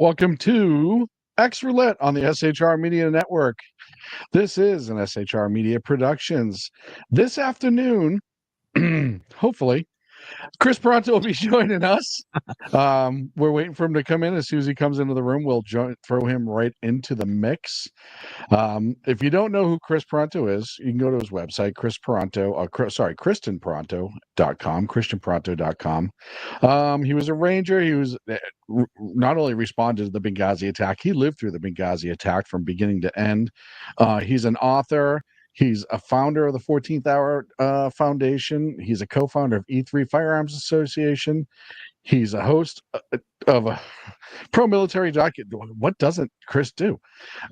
Welcome to X-Roulette on the SHR Media Network. This is an SHR Media Productions. This afternoon, hopefully, Kris Paronto will be joining us. We're waiting for him to come in. As soon as he comes into the room, we'll throw him right into the mix. If you don't know who Kris Paronto is, you can go to his website, christianparonto.com. He was a Ranger. He was not only responded to the Benghazi attack, he lived through the Benghazi attack from beginning to end. He's an author. He's a founder of the 14th Hour Foundation. He's a co-founder of E3 Firearms Association. He's a host of a pro-military document. What doesn't Kris do?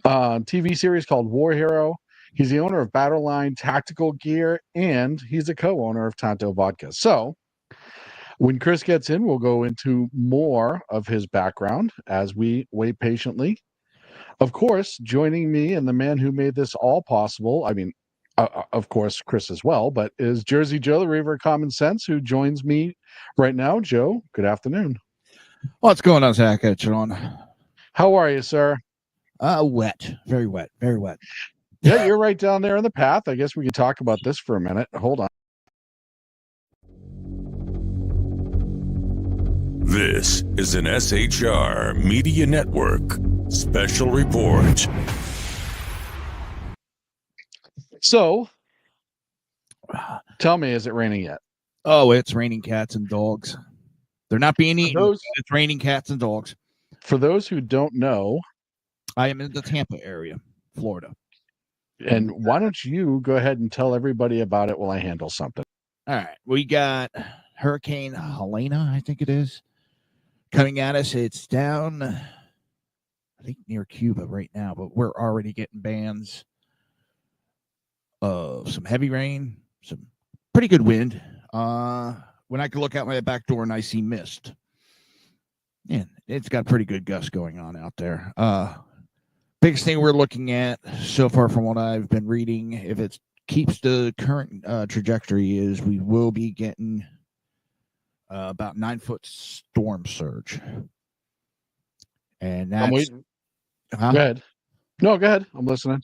TV series called War Hero. He's the owner of Battleline Tactical Gear, and he's a co-owner of Tanto Vodka. So when Kris gets in, we'll go into more of his background as we wait patiently. Of course, joining me and the man who made this all possible, of course, Kris as well, but is Jersey Joe, the Reaver of Common Sense, who joins me right now. Joe, good afternoon. What's going on, Zach? John. How are you, sir? Wet. Very wet. Very wet. Yeah, you're right down there in the path. I guess we could talk about this for a minute. Hold on. This is an SHR Media Network special report. So, tell me, is it raining yet? Oh, it's raining cats and dogs. They're not being eaten. It's raining cats and dogs. For those who don't know, I am in the Tampa area, Florida. And why don't you go ahead and tell everybody about it while I handle something? All right. We got Hurricane Helena, I think it is, coming at us. It's down, I think, near Cuba right now, but we're already getting bands of some heavy rain, some pretty good wind. When I can look out my back door and I see mist, and it's got pretty good gusts going on out there. Biggest thing we're looking at so far from what I've been reading, if it keeps the current trajectory, is we will be getting about 9-foot storm surge. And that's... I'm waiting. Go ahead. No, go ahead. I'm listening.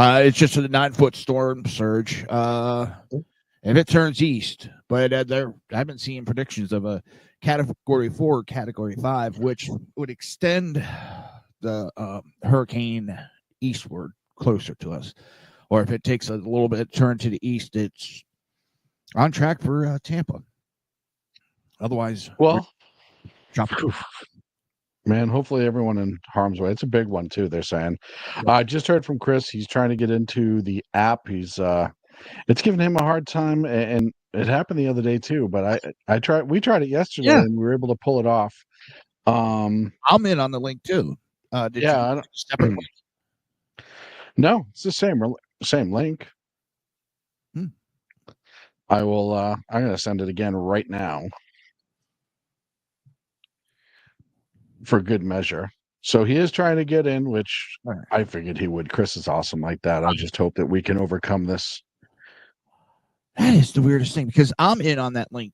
It's just a 9-foot storm surge. If it turns east, but I've been seeing predictions of a Category 4, Category 5, which would extend the hurricane eastward closer to us. Or if it takes a little bit turn to the east, it's on track for Tampa. Otherwise, well, man, hopefully everyone in harm's way. It's a big one too, they're saying. I just heard from Kris. He's trying to get into the app. He's it's giving him a hard time, and it happened the other day too, but we tried it yesterday, and we were able to pull it off. I'm in on the link too. Did you step in? No, it's the same link. I will I'm gonna send it again right now for good measure. So he is trying to get in, which I figured he would. Kris is awesome like that. I just hope that we can overcome this. That is the weirdest thing, because I'm in on that link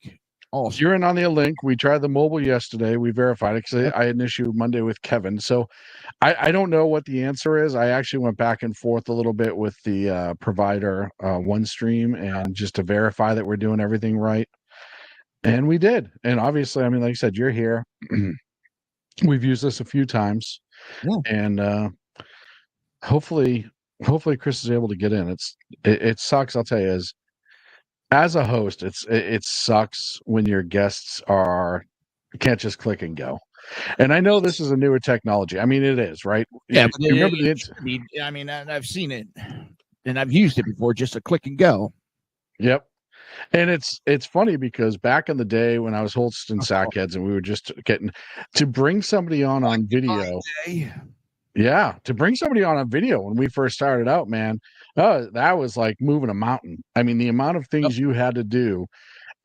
also. You're in on the link. We tried the mobile yesterday. We verified it because I had an issue Monday with Kevin. So I don't know what the answer is. I actually went back and forth a little bit with the provider, OneStream, and just to verify that we're doing everything right. And we did. And obviously, like I said, you're here. We've used this a few times. Yeah. And hopefully Kris is able to get in. It sucks, I'll tell you, as a host, it sucks when your guests can't just click and go. And I know this is a newer technology. It is, right? Yeah, I've seen it and I've used it before, just a click and go. Yep. And it's funny because back in the day when I was hosting Sackheads and we were just getting to bring somebody on video. Yeah, to bring somebody on video when we first started out, man, that was like moving a mountain. The amount of things you had to do.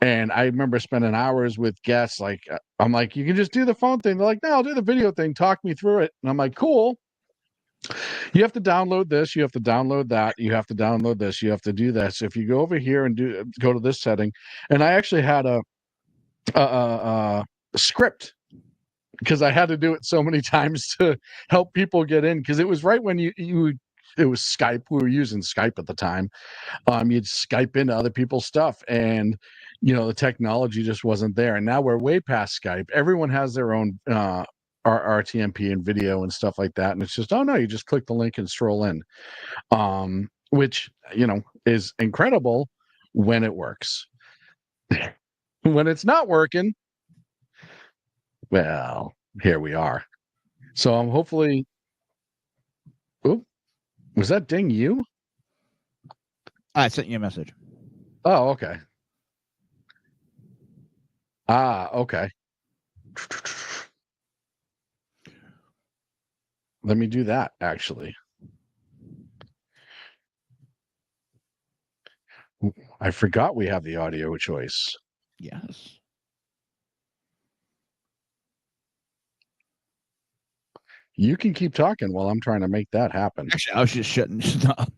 And I remember spending hours with guests. Like, I'm like, you can just do the phone thing. They're like, no, I'll do the video thing. Talk me through it. And I'm like, cool. You have to download this. You have to download that. You have to download this. You have to do this. If you go over here and go to this setting, and I actually had a script because I had to do it so many times to help people get in, because it was right when it was Skype. We were using Skype at the time. You'd Skype into other people's stuff, and the technology just wasn't there. And now we're way past Skype. Everyone has their own RTMP and video and stuff like that, and it's just, oh no, you just click the link and stroll in, which is incredible when it works. When it's not working, well, here we are. So I'm hopefully. Oh, was that ding you? I sent you a message. Oh, okay. Okay. Let me do that, actually. I forgot we have the audio choice. Yes. You can keep talking while I'm trying to make that happen. Actually, I was just shutting up.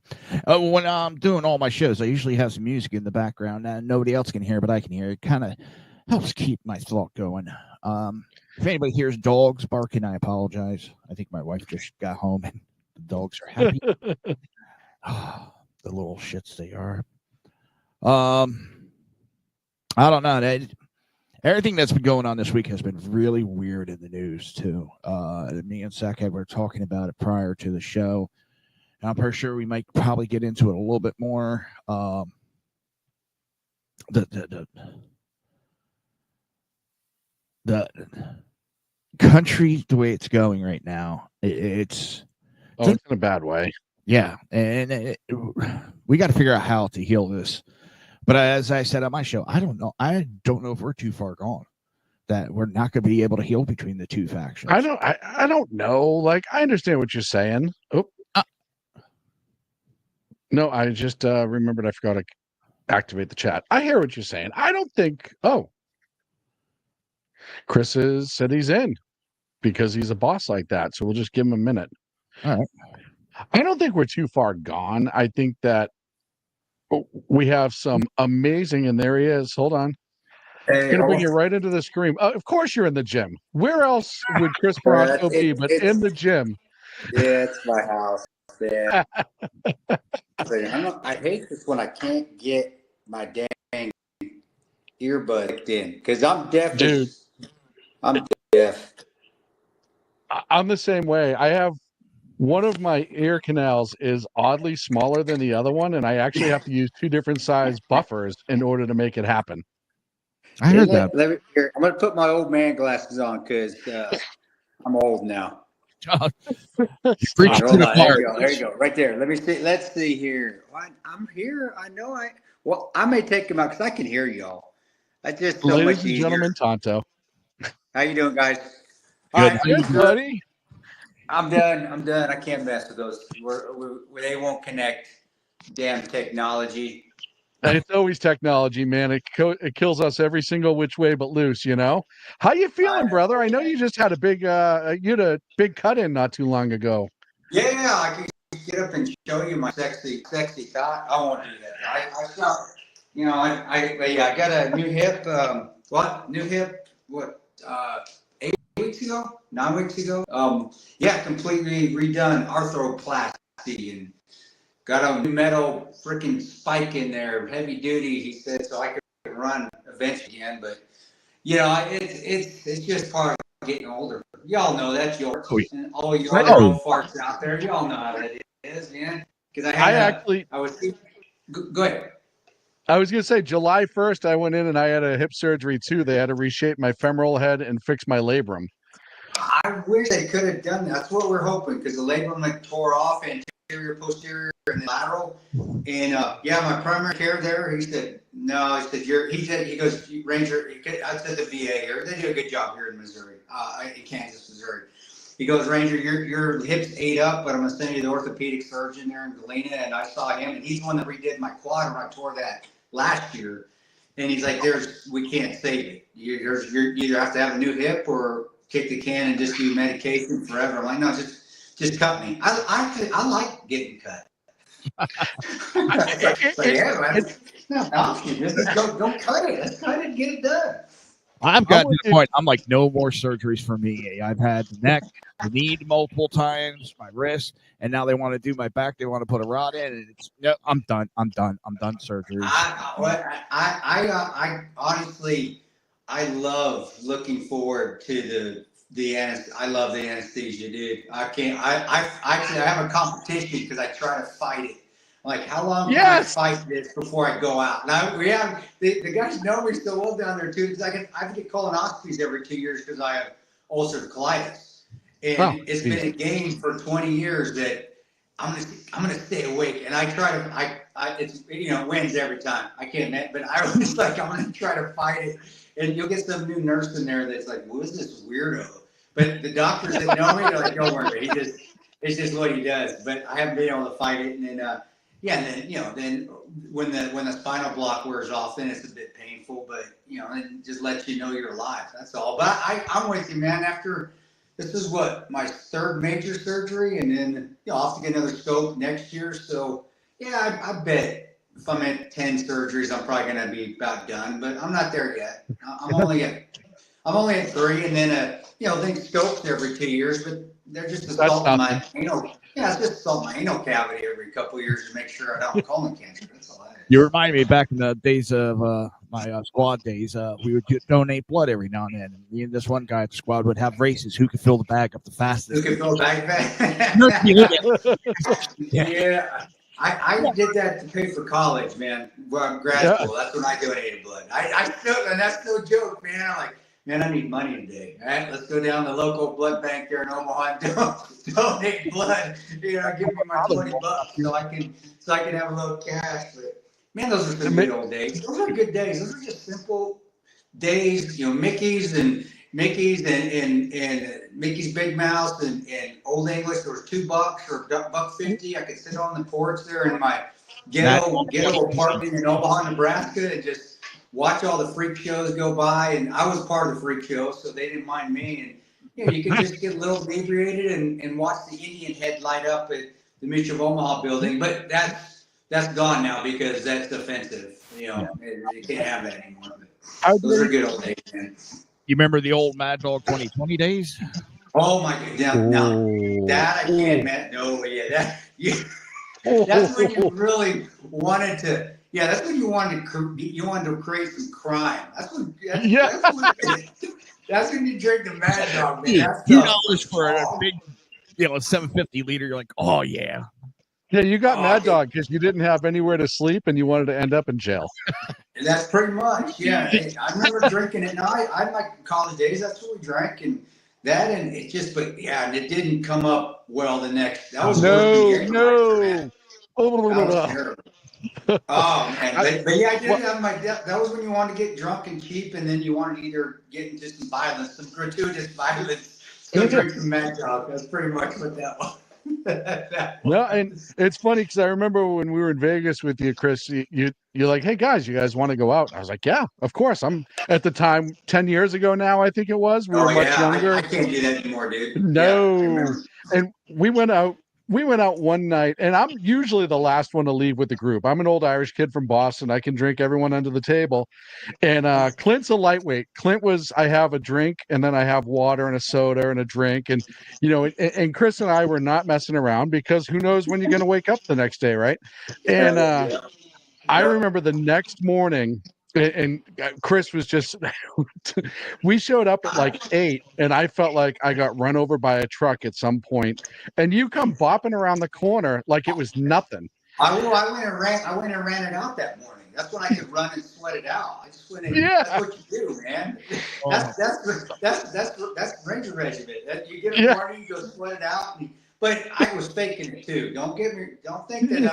When I'm doing all my shows, I usually have some music in the background that nobody else can hear, but I can hear. It kind of helps keep my thought going. If anybody hears dogs barking, I apologize. I think my wife just got home and the dogs are happy. The little shits they are. I don't know. Everything that's been going on this week has been really weird in the news, too. Me and Zach were talking about it prior to the show. And I'm pretty sure we might probably get into it a little bit more. The country, the way it's going right now, it's in a bad way. Yeah, and we got to figure out how to heal this. But as I said on my show, I don't know. I don't know if we're too far gone, that we're not going to be able to heal between the two factions. I don't know. Like, I understand what you're saying. Oh, no, I just remembered I forgot to activate the chat. I hear what you're saying. I don't think. Oh, Kris said he's in because he's a boss like that. So we'll just give him a minute. All right. I don't think we're too far gone. I think that we have some amazing, and there he is. Hold on. Hey, I'm gonna bring you right into the screen. Of course, you're in the gym. Where else would Kris Paronto be but in the gym? Yeah, it's my house. Yeah. I hate this when I can't get my dang earbud in because I'm deaf. Dude, I'm deaf. I'm the same way. I have one of my ear canals is oddly smaller than the other one, and I actually have to use two different size buffers in order to make it happen. I heard that. I'm going to put my old man glasses on because I'm old now. Preach to the choir. There you go. Right there. Let's see here. I'm here. I know I may take them out because I can hear y'all. I just so Ladies much and easier. gentlemen, Tanto. How you doing, guys? Good. Good, buddy. I'm done. I can't mess with those. They won't connect. Damn technology. It's always technology, man. It kills us every single which way but loose, How you feeling, brother? I know you just had a big cut in not too long ago. Yeah, I can get up and show you my sexy thought. I won't do that. I saw, I got a new hip. New hip? 9 weeks ago. Completely redone arthroplasty and got a new metal freaking spike in there, heavy duty. He said so I could run eventually again, but it's just part of getting older. Y'all know that's yours. And all you other farts out there, y'all know how that is, man. Because go ahead. I was going to say, July 1st, I went in and I had a hip surgery too. They had to reshape my femoral head and fix my labrum. I wish they could have done that. That's what we're hoping, because the labrum tore off, anterior, posterior, and lateral. And my primary care there, he said, no, he goes, Ranger, I said the VA here, they do a good job here in Missouri, in Kansas, Missouri. He goes, Ranger, your hips ate up, but I'm going to send you the orthopedic surgeon there in Galena. And I saw him, and he's the one that redid my quad when I tore that last year. And he's like, we can't save it. You either have to have a new hip or kick the can and just do medication forever. I'm like, no, just cut me. I like getting cut. Just go cut it. Let's cut it and get it done. I've gotten to the point. I'm like, no more surgeries for me. I've had the neck, the knee multiple times, my wrist, and now they want to do my back. They want to put a rod in, and it's no. I'm done. I'm done surgeries. I honestly, I love looking forward to the anesthesia. I love the anesthesia, dude. I can't. I actually have a competition because I try to fight it. Like, how long can I fight this before I go out? Now we have the guys know me so well down there too. Because I have to get colonoscopies every 2 years because I have ulcerative colitis, and it's been a game for 20 years that I'm gonna stay awake. And I try to it's it wins every time. I can't, but I was like, I'm gonna try to fight it. And you'll get some new nurse in there that's like, "What is this weirdo?" But the doctors that know me, they're like, "Don't worry, it's just what he does." But I haven't been able to fight it, and then. And then when the spinal block wears off, then it's a bit painful, but it just lets you know you're alive. That's all. But I'm with you, man. After this is my third major surgery, and then I'll have to get another scope next year. So yeah, I bet if I'm at 10 surgeries, I'm probably gonna be about done. But I'm not there yet. I'm only at 3, and then think scopes every 2 years, but they're just assaulting my it's just assault my anal cavity every couple of years to make sure I don't have colon cancer. That's all that is. You remind me back in the days of my squad days, we would donate blood every now and then. Me and this one guy at the squad would have races. Who could fill the bag up the fastest? Who could fill the bag fast? Yeah. I did that to pay for college, man. Well, grad school. That's when I donated blood. I still, and that's no joke, man. I'm like, man, I need money today. All right, let's go down the local blood bank there in Omaha and donate blood. Give me my $20 so I can have a little cash. But man, those are some good old days. Those are good days. Those are just simple days. Mickey's and Mickey's Big Mouth and Old English. There was $2 or $1.50. I could sit on the porch there in my ghetto apartment in Omaha, Nebraska, and just watch all the freak shows go by. And I was part of the freak show, so they didn't mind me. And you could just get a little inebriated and watch the Indian head light up at the Mutual of Omaha building. But that's gone now because that's offensive. You can't have that anymore. But those are good old days, man. You remember the old Mad Dog 2020 days? Oh my God! No, that I can't, man. No, that's when you really wanted to. Yeah, that's when you wanted to create some crime. That's when you drink the Mad Dog, man. That's $2 for a big, 750 liter. You're like, oh yeah. Yeah, you got Mad Dog because you didn't have anywhere to sleep and you wanted to end up in jail. That's pretty much, yeah. I remember drinking it. I had my college days. That's what we drank, and it just, but yeah, and it didn't come up well the next. That was no. That was terrible. Oh man, but yeah, I did have my. That was when you wanted to get drunk and cheap, and then you wanted to either get into some violence, some gratuitous violence. So drink some Mad Dog. That's pretty much what that was. Well, and it's funny because I remember when we were in Vegas with you, Kris, you're like, "Hey guys, you guys want to go out?" I was like, "Yeah, of course." I'm at the time 10 years ago now, I think it was. We were much younger. I can't do that anymore, dude. No, and we went out one night, and I'm usually the last one to leave with the group. I'm an old Irish kid from Boston. I can drink everyone under the table. And Clint's a lightweight. Clint was, I have a drink, and then I have water and a soda and a drink. And, and Kris and I were not messing around because who knows when you're going to wake up the next day, right? And I remember the next morning, and Kris was just, we showed up at like 8, and I felt like I got run over by a truck at some point, and you come bopping around the corner like it was nothing. I went and ran it out that morning. That's when I could run and sweat it out. I just went in. Yeah. That's what you do, man. That's Ranger Regiment. You get a party, you go sweat it out. But I was faking it too. Don't think that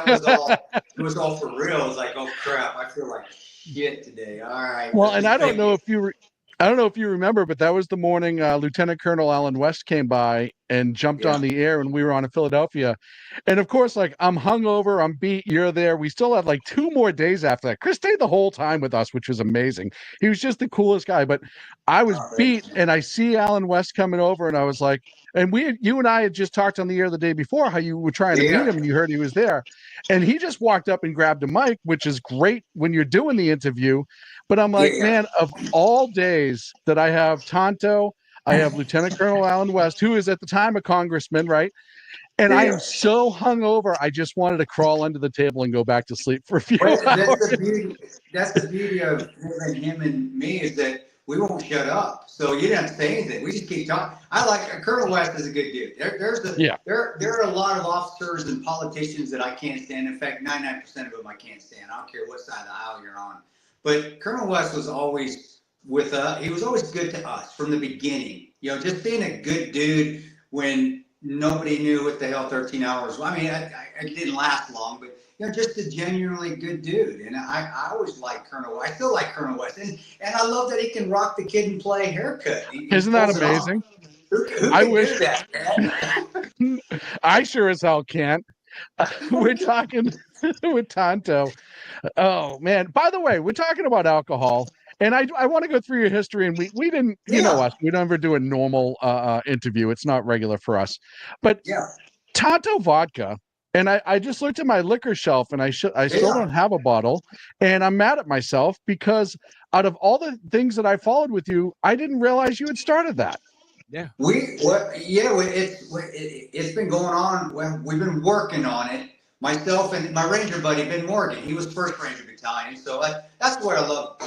it was all for real. It was like, oh crap, I feel like shit today. All right. Well, and I don't know if you remember, but that was the morning Lieutenant Colonel Alan West came by and jumped on the air when we were on in Philadelphia. And of course, like, I'm hungover, I'm beat, you're there. We still had like 2 more days after that. Kris stayed the whole time with us, which was amazing. He was just the coolest guy. But I was beat, and I see Alan West coming over, and I was like, and you and I had just talked on the air the day before how you were trying to meet him, and you heard he was there. And he just walked up and grabbed a mic, which is great when you're doing the interview. But I'm like, man, of all days that I have Tanto, I have Lieutenant Colonel Alan West, who is at the time a congressman, right? And I am so hungover, I just wanted to crawl under the table and go back to sleep for a few hours. That's the beauty of him and me, is that we won't shut up. So you didn't have to say anything. We just keep talking. I like Colonel West is a good dude. There are a lot of officers and politicians that I can't stand. In fact, 99% of them I can't stand. I don't care what side of the aisle you're on. But Colonel West was always with us. He was always good to us from the beginning. You know, just being a good dude when nobody knew what the hell 13 hours. I mean, I didn't last long, but you know, just a genuinely good dude. And I always liked Colonel West. I still like Colonel West. And I love that he can rock the kid and play haircut. Isn't that amazing? Who I can wish do that, man? I sure as hell can't. We're talking with Tanto. Oh man. By the way, we're talking about alcohol. And I want to go through your history, and we didn't, you know us, we don't ever do a normal interview. It's not regular for us. But Tanto vodka, and I just looked at my liquor shelf, and I still don't have a bottle, and I'm mad at myself because out of all the things that I followed with you, I didn't realize you had started that. Yeah. It's been going on. Well, we've been working on it. Myself and my Ranger buddy, Ben Morgan, he was 1st Ranger Battalion. So that's what I love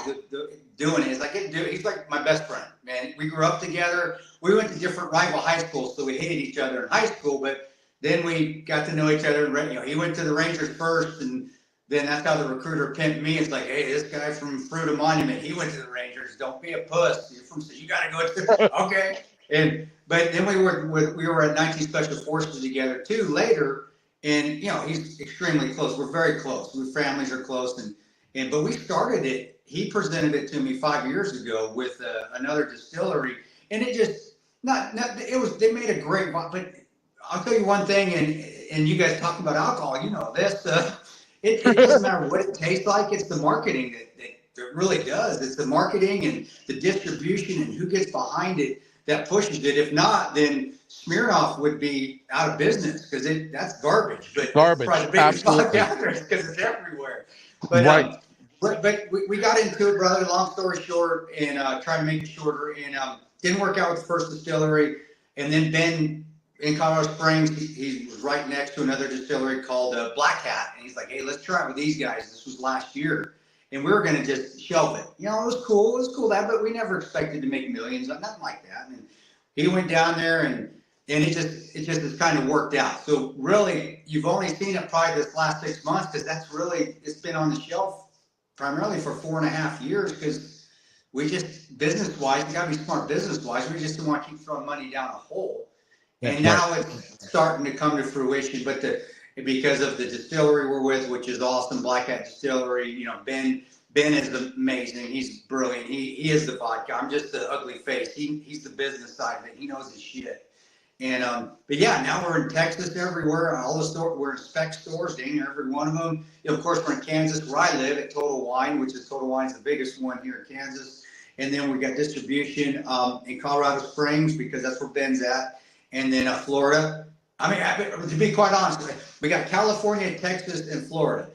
doing it. Is I get to do it. He's like my best friend, man. We grew up together. We went to different rival high schools, so we hated each other in high school. But then we got to know each other. And, you know, he went to the Rangers first, and then that's how the recruiter pimped me. It's like, hey, this guy from Fruita Monument, he went to the Rangers. Don't be a puss. You're from, so you got to go to okay. But then we were at 19 Special Forces together too later. And, you know, he's extremely close. We're very close. Our families are close. But we started it. He presented it to me 5 years ago with another distillery. And it just, they made a great, but I'll tell you one thing, and you guys talking about alcohol, you know this, it doesn't matter what it tastes like. It's the marketing that really does. It's the marketing and the distribution and who gets behind it that pushes it. If not, then Smirnoff would be out of business because that's garbage. But garbage, absolutely, because it's everywhere. But right. But we got into it, brother. Long story short, and trying to make it shorter, and didn't work out with the first distillery. And then Ben in Colorado Springs, he was right next to another distillery called Black Hat, and he's like, "Hey, let's try it with these guys." This was last year, and we were going to just shelve it. You know, it was cool. It was cool that, but we never expected to make millions, nothing like that. And he went down there, and it just has kind of worked out. So really, you've only seen it probably this last 6 months because it's been on the shelf primarily for 4.5 years because we just business-wise, you got to be smart business-wise. We just didn't want to keep throwing money down a hole. And now it's starting to come to fruition. But because of the distillery we're with, which is awesome, Black Hat Distillery, you know, Ben is amazing. He's brilliant. He is the vodka. I'm just the ugly face. He's the business side of it. He knows his shit. And but yeah, now we're in Texas everywhere. All the stores, we're in spec stores, dang near every one of them. You know, of course, we're in Kansas, where I live, at Total Wine, which is Total Wine's the biggest one here in Kansas. And then we got distribution in Colorado Springs because that's where Ben's at. And then Florida. I mean, to be quite honest, we got California, Texas, and Florida.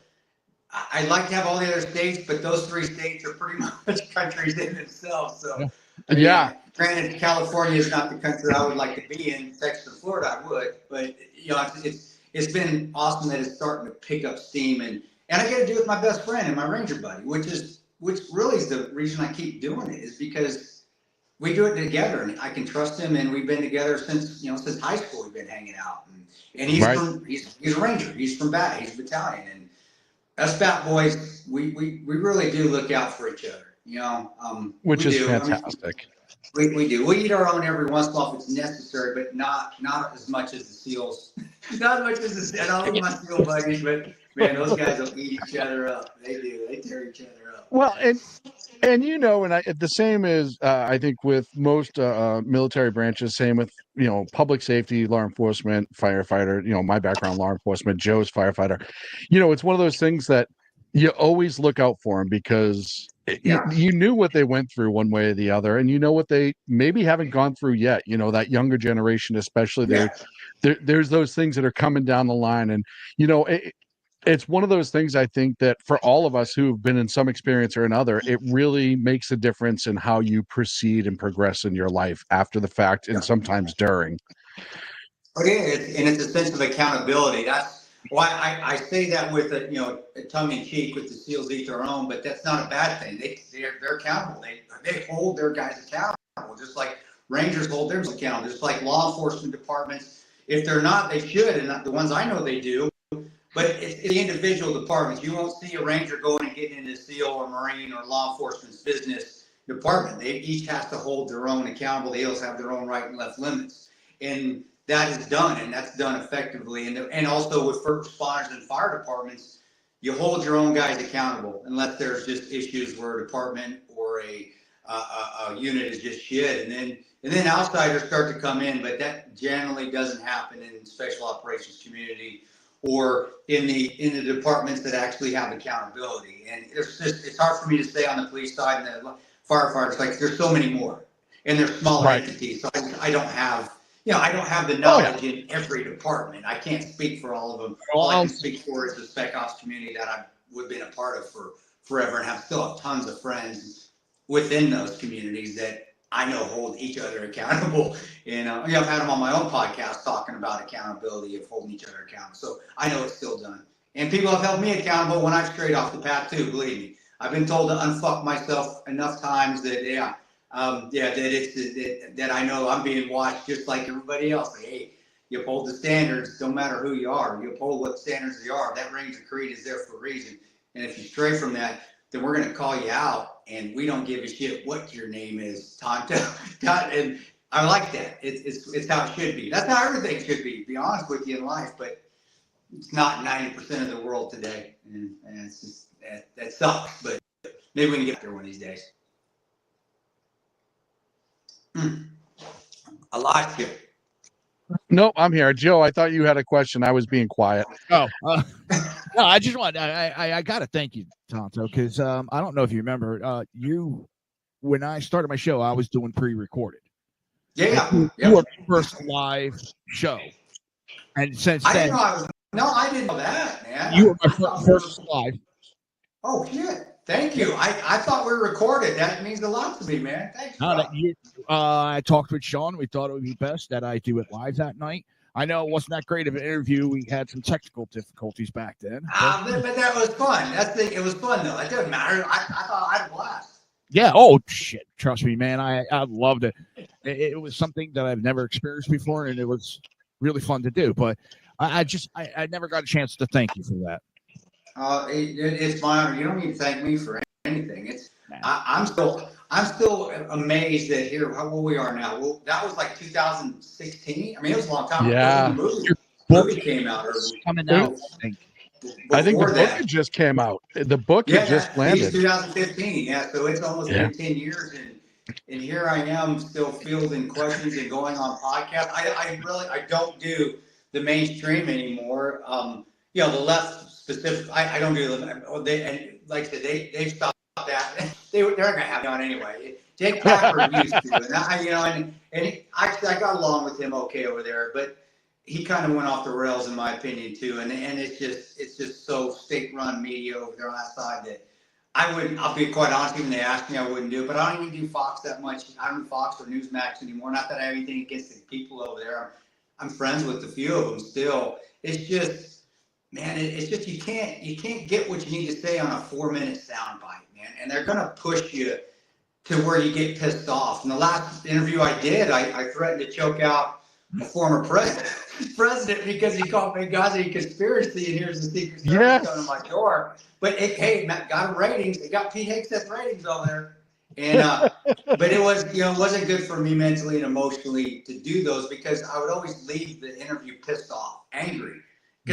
I'd like to have all the other states, but those 3 states are pretty much countries in themselves. So, yeah. Granted, California is not the country I would like to be in. Texas and Florida, I would. But you know, it's been awesome that it's starting to pick up steam, and I get to do it with my best friend and my Ranger buddy, which really is the reason I keep doing it, is because we do it together, and I can trust him, and we've been together since high school. We've been hanging out, and he's a Ranger. He's from he's a battalion, and us Bat Boys, we really do look out for each other, you know. Which is fantastic. We do. We eat our own every once in a while if it's necessary, but not as much as the SEALs. Not as much as the. And I love my SEAL buddies, but man, those guys will eat each other up. They do. They tear each other up. Well, and And the same is I think with most military branches, same with public safety, law enforcement, firefighter. My background, law enforcement. Joe's firefighter. It's one of those things that you always look out for them because you knew what they went through one way or the other, and what they maybe haven't gone through yet. That younger generation, especially, there's those things that are coming down the line, and it's one of those things I think that for all of us who've been in some experience or another, it really makes a difference in how you proceed and progress in your life after the fact and sometimes during. Oh yeah, and it's a sense of accountability. That's why I say that with a tongue in cheek with the SEALs eat their own, but that's not a bad thing. They're accountable. They hold their guys accountable, just like Rangers hold theirs accountable, just like law enforcement departments. If they're not, they should, and the ones I know they do. But it's the individual departments. You won't see a Ranger going and getting into SEAL or Marine or law enforcement's business department. They each have to hold their own accountable. They also have their own right and left limits. And that is done, and that's done effectively. And also with first responders and fire departments, you hold your own guys accountable unless there's just issues where a department or a unit is just shit. And then outsiders start to come in, but that generally doesn't happen in special operations community or in the departments that actually have accountability. And it's hard for me to say on the police side and the firefighters, like there's so many more, and they're smaller entities. So I don't have the knowledge in every department. I can't speak for all of them. All I can speak for is the spec ops community that I've been a part of for forever, and still have tons of friends within those communities that I know hold each other accountable. And I've had them on my own podcast talking about accountability of holding each other accountable. So I know it's still done. And people have held me accountable when I've strayed off the path too, believe me. I've been told to unfuck myself enough times that that I know I'm being watched just like everybody else. Like, hey, you uphold the standards, don't matter who you are. You uphold what standards they are. That Ranger Creed is there for a reason. And if you stray from that, then we're going to call you out, and we don't give a shit what your name is, Tanto. And I like that. It's how it should be. That's how everything should be, to be honest with you, in life. But it's not 90% of the world today, and it's just that sucks. But maybe we can get there one of these days. I lost you. Nope, I'm here. Joe, I thought you had a question. I was being quiet. Oh, no, I just want I got to thank you, Tanto, because I don't know if you remember, when I started my show, I was doing pre-recorded. Yeah. You were the first live show. And since then. I didn't know that, man. You were my first live. Oh, shit. Thank you. I thought we were recorded. That means a lot to me, man. Thanks. I talked with Sean. We thought it would be best that I do it live that night. I know it wasn't that great of an interview. We had some technical difficulties back then. But that was fun. It was fun, though. It doesn't matter. I thought I had a blast. Yeah. Oh, shit. Trust me, man. I loved it. It was something that I've never experienced before, and it was really fun to do. But I never got a chance to thank you for that. It's my honor. You don't need to thank me for anything. I'm still amazed that how old we are now. Well, that was like 2016. I mean, it was a long time ago. The movie came out early. Coming out, I think the book just came out. The book just landed. 2015. Yeah, so it's almost been 10 years, and here I am still fielding questions and going on podcasts. I don't do the mainstream anymore. The left. Specific, I don't do them. And like I said, they've stopped that. They're gonna have it on anyway. Jake Packer used to, and I got along with him okay over there, but he kind of went off the rails in my opinion too. And it's just so state-run media over there on that side that I'll be quite honest. Even they asked me, I wouldn't do it. But I don't even do Fox that much. I don't do Fox or Newsmax anymore. Not that I have anything against the people over there. I'm friends with a few of them still. It's just. Man, it's just you can't get what you need to say on a 4-minute soundbite, man. And they're gonna push you to where you get pissed off. In the last interview I did, I threatened to choke out a former president because he called Benghazi a conspiracy, and here's the Secret Service coming to my door. But it got ratings. It got Pete Hegseth's ratings over there. And but it wasn't good for me mentally and emotionally to do those because I would always leave the interview pissed off, angry.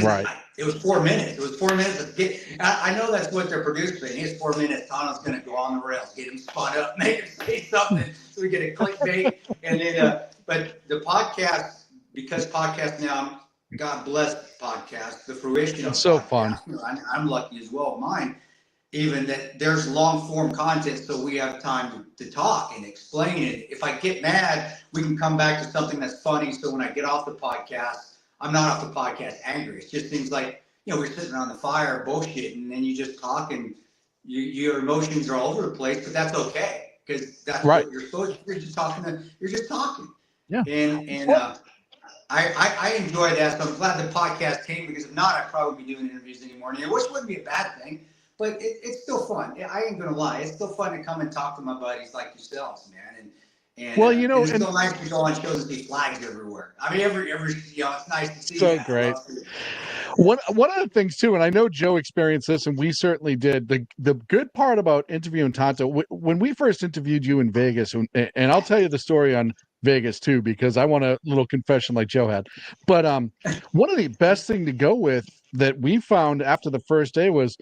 Right. It was 4 minutes. It was 4 minutes. I know that's what they're producing. It's 4 minutes. Tanto's going to go on the rails, get him spun up, make him say something, so we get a clickbait. And then, but the podcast, because podcast now, God bless podcast, the fruition of it's so podcast, fun. I'm lucky as well. Mine, even that there's long form content, so we have time to talk and explain it. If I get mad, we can come back to something that's funny. So when I get off the podcast, I'm not off the podcast angry. It just seems like, we're sitting around the fire bullshitting, and then you just talk, and your emotions are all over the place, but that's okay, because that's right. what you're supposed to. You're just talking. Yeah. And I enjoy that. So I'm glad the podcast came, because if not, I'd probably be doing interviews anymore. And which wouldn't be a bad thing, but it's still fun. I ain't gonna lie. It's still fun to come and talk to my buddies like yourselves, man. And well, and it's so nice to go on shows and see flags everywhere. I mean, every it's nice to see. So that. great. One of the things too, and I know Joe experienced this, and we certainly did. The good part about interviewing Tanto, when we first interviewed you in Vegas, and I'll tell you the story on Vegas too, because I want a little confession like Joe had. But one of the best thing to go with that we found after the first day was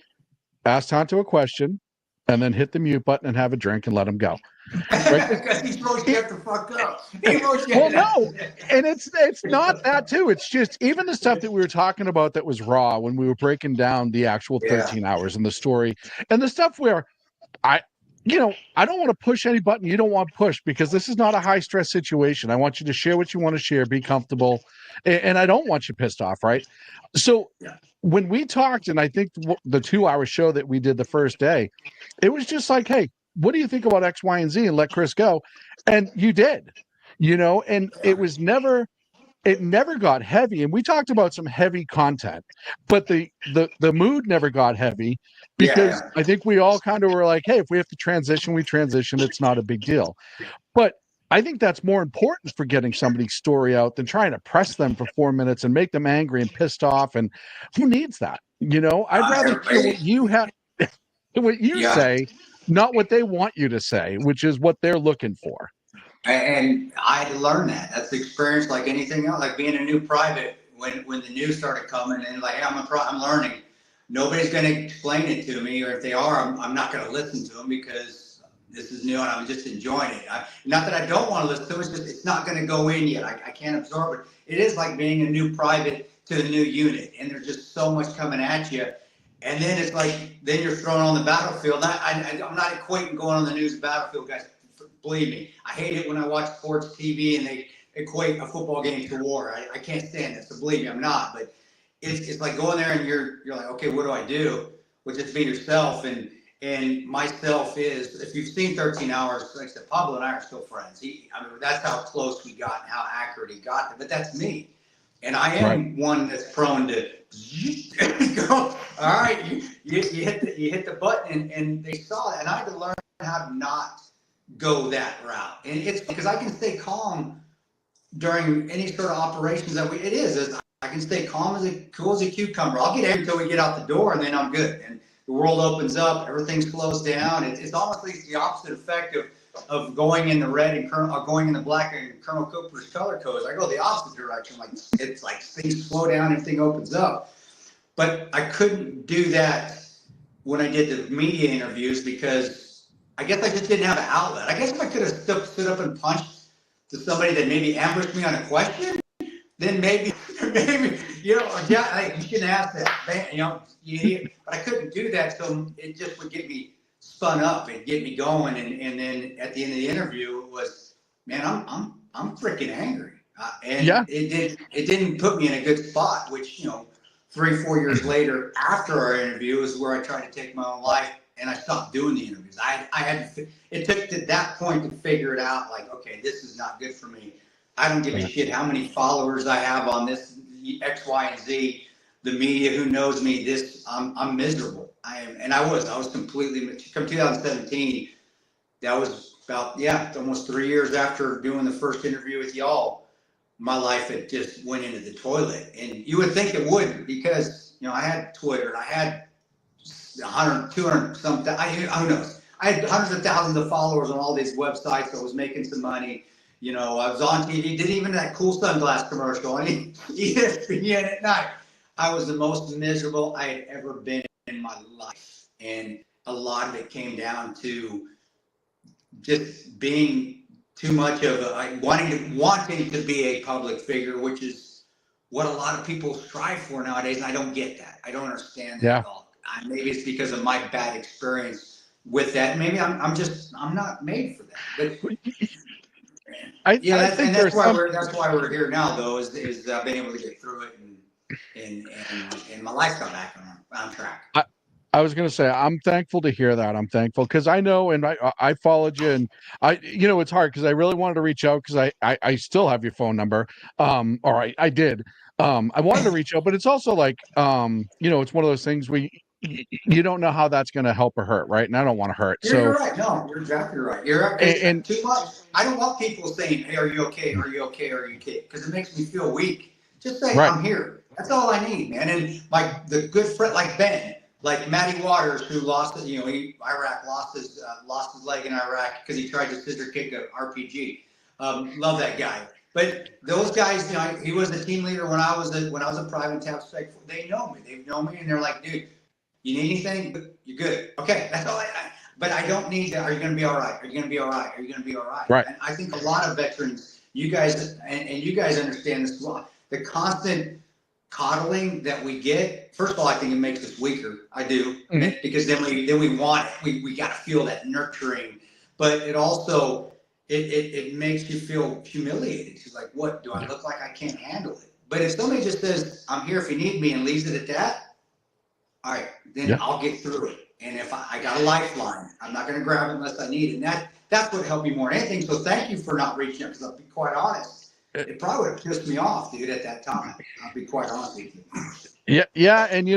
ask Tanto a question, and then hit the mute button and have a drink and let him go. Right? Because he throws you the fuck up. Well, no, and it's not that too. It's just even the stuff that we were talking about that was raw when we were breaking down the actual 13 hours and the story, and the stuff where I don't want to push any button you don't want to push, because this is not a high stress situation. I want you to share what you want to share, be comfortable, and I don't want you pissed off, right? So when we talked, and I think the 2-hour show that we did the first day, it was just like, hey, what do you think about X, Y, and Z, and let Kris go. And you did, and it never got heavy. And we talked about some heavy content, but the mood never got heavy, because I think we all kind of were like, hey, if we have to transition, we transition. It's not a big deal. But I think that's more important for getting somebody's story out than trying to press them for 4 minutes and make them angry and pissed off. And who needs that? I'd rather hear what you have, what you say, not what they want you to say, which is what they're looking for. And I had to learn that. That's the experience, like anything else, like being a new private. When the news started coming, and like, hey, I'm learning. Nobody's going to explain it to me, or if they are, I'm not going to listen to them, because this is new and I'm just enjoying it. Not that I don't want to listen to it, it's just it's not going to go in yet. I can't absorb it. It is like being a new private to a new unit, and there's just so much coming at you. And then it's like, then you're thrown on the battlefield. I'm not equating going on the news battlefield, guys. Believe me, I hate it when I watch sports TV and they equate a football game to war. I can't stand it. So believe me, I'm not. But it's like going there and you're like, okay, what do I do? Well, just be yourself. And myself is, if you've seen 13 Hours, like I said, Pablo and I are still friends. That's how close we got and how accurate he got. But that's me. And I am one that's prone to go, all right, you hit the button, and they saw it. And I had to learn how to not go that route. And it's because I can stay calm during any sort of operations that I can stay calm cool as a cucumber. I'll get angry until we get out the door, and then I'm good. And the world opens up, everything slows down. It's almost like the opposite effect of going in the red and going in the black and Colonel Cooper's color codes. I go the opposite direction. Like it's like things slow down, everything opens up. But I couldn't do that when I did the media interviews, because I guess I just didn't have an outlet. I guess if I could have stood up and punched to somebody that maybe ambushed me on a question, then maybe you shouldn't ask that. But I couldn't do that, so it just would get me spun up and get me going. And then at the end of the interview, it was, man, I'm freaking angry. It didn't put me in a good spot, which 3-4 years later, after our interview, is where I tried to take my own life, and I stopped doing the interviews. It took to that point to figure it out. Like, okay, this is not good for me. I don't give a shit how many followers I have on this X, Y, and Z. The media who knows me, I'm miserable. I was completely. Come 2017, that was about almost 3 years after doing the first interview with y'all. My life had just went into the toilet, and you would think it wouldn't, because I had Twitter and I had 100, 200 something. Who knows? I had hundreds of thousands of followers on all these websites. I was making some money. I was on TV. Did even that cool sunglass commercial on ESPN at night. I was the most miserable I had ever been in my life. And a lot of it came down to just being too much of a wanting to be a public figure, which is what a lot of people strive for nowadays. And I don't get that. I don't understand that at all. Maybe it's because of my bad experience with that. Maybe I'm not made for that. But that's why we're here now, though, is being able to get through it and my life got back on track. I was going to say, I'm thankful to hear that. I'm thankful because I know, and I followed you, and it's hard because I really wanted to reach out because I still have your phone number. Or I did. I wanted to reach out, but it's also like, it's one of those things where you don't know how that's going to help or hurt, right? And I don't want to hurt. You're right. No, you're exactly right. You're and too much. I don't want people saying, "Hey, are you okay? Are you okay? Are you okay?" Because it makes me feel weak. Just say, right. I'm here. That's all I need, man. And the good friend like Ben. Like Matty Waters, who lost it, Iraq lost his leg in Iraq because he tried to scissor kick an RPG. Love that guy. But those guys, he was a team leader when I was a private tap spec. They know me. They've known me, and they're like, dude, you need anything? You're good. Okay, that's all. But I don't need that. Are you going to be all right? Are you going to be all right? Are you going to be all right? Right. And I think a lot of veterans, you guys, and you guys understand this well. The constant coddling that we get, first of all, I think it makes us weaker. I do, because then we want it. We got to feel that nurturing, but it also it makes you feel humiliated. She's like, what do I look like? I can't handle it. But if somebody just says, I'm here if you need me, and leaves it at that, all right, then I'll get through it. And if I got a lifeline, I'm not going to grab it unless I need it. And that's what helped me more than anything. So thank you for not reaching out, because I'll be quite honest. It probably would have pissed me off, dude, at that time. I'll be quite honest with you. Yeah, and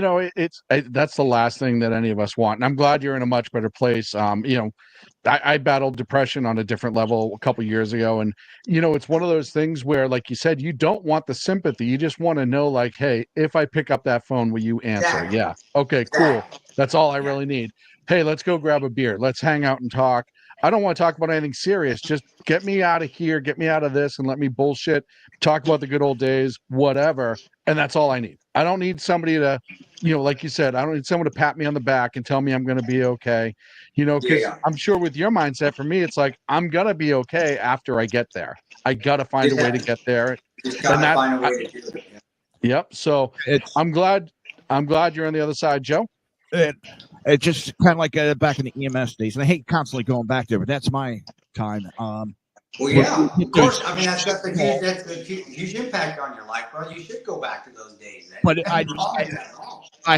that's the last thing that any of us want. And I'm glad you're in a much better place. I battled depression on a different level a couple years ago, and it's one of those things where, like you said, you don't want the sympathy. You just want to know, like, hey, if I pick up that phone, will you answer? Exactly. Yeah. Okay, cool. That's all I really need. Hey, let's go grab a beer. Let's hang out and talk. I don't want to talk about anything serious. Just get me out of here, get me out of this, and let me bullshit, talk about the good old days, whatever. And that's all I need. I don't need somebody to, like you said, I don't need someone to pat me on the back and tell me I'm going to be okay. Because I'm sure with your mindset, for me, it's like, I'm going to be okay after I get there. I got to find a way to get there. Just got to find a way to do it. Yep. So I'm glad you're on the other side, Joe. It's just kind of like back in the EMS days, and I hate constantly going back there, but that's my time. Well, yeah, of course. I mean, that's a huge impact on your life, bro. You should go back to those days. But I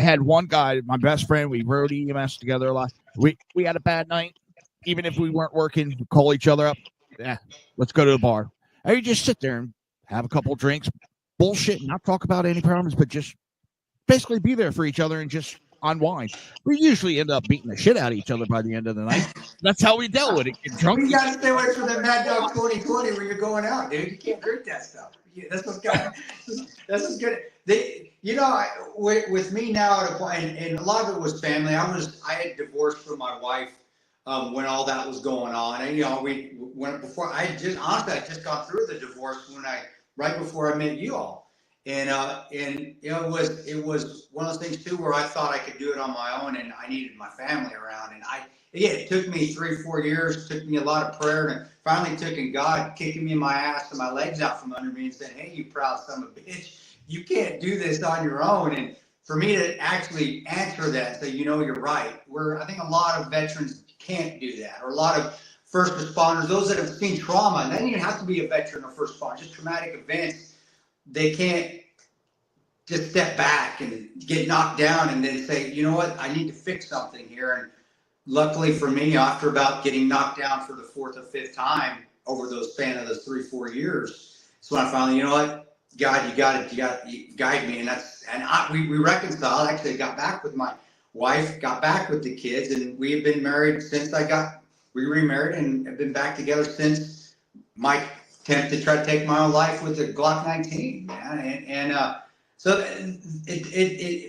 had one guy, my best friend. We rode EMS together a lot. We had a bad night, even if we weren't working. We call each other up. Yeah, let's go to the bar. And you just sit there and have a couple of drinks, bullshit, not talk about any problems, but just basically be there for each other and just unwind. We usually end up beating the shit out of each other by the end of the night. That's how we dealt with it. Get drunk. You gotta stay away from the Mad Dog 2020 when you're going out, dude. You can't drink that stuff. That's what's good. That's what's good. With me now at a point, and a lot of it was family. I had divorced from my wife when all that was going on, and I just got through the divorce right before I met you all. And it was one of those things too where I thought I could do it on my own, and I needed my family around. And it took me 3-4 years, took me a lot of prayer, and finally took in God kicking me in my ass and my legs out from under me and said, "Hey, you proud son of a bitch, you can't do this on your own." And for me to actually answer that, say, you're right. I think a lot of veterans can't do that, or a lot of first responders, those that have seen trauma, and they don't even have to be a veteran or first responder, just traumatic events. They can't just step back and get knocked down and then say, you know what, I need to fix something here. And luckily for me, after about getting knocked down for the 4th or 5th time over those span of those 3-4 years, so when I finally, what, God, you got to guide me. And we reconciled. Actually, I got back with my wife, got back with the kids, and we have been married since we remarried and have been back together since my attempt to try to take my own life with the Glock 19, man. So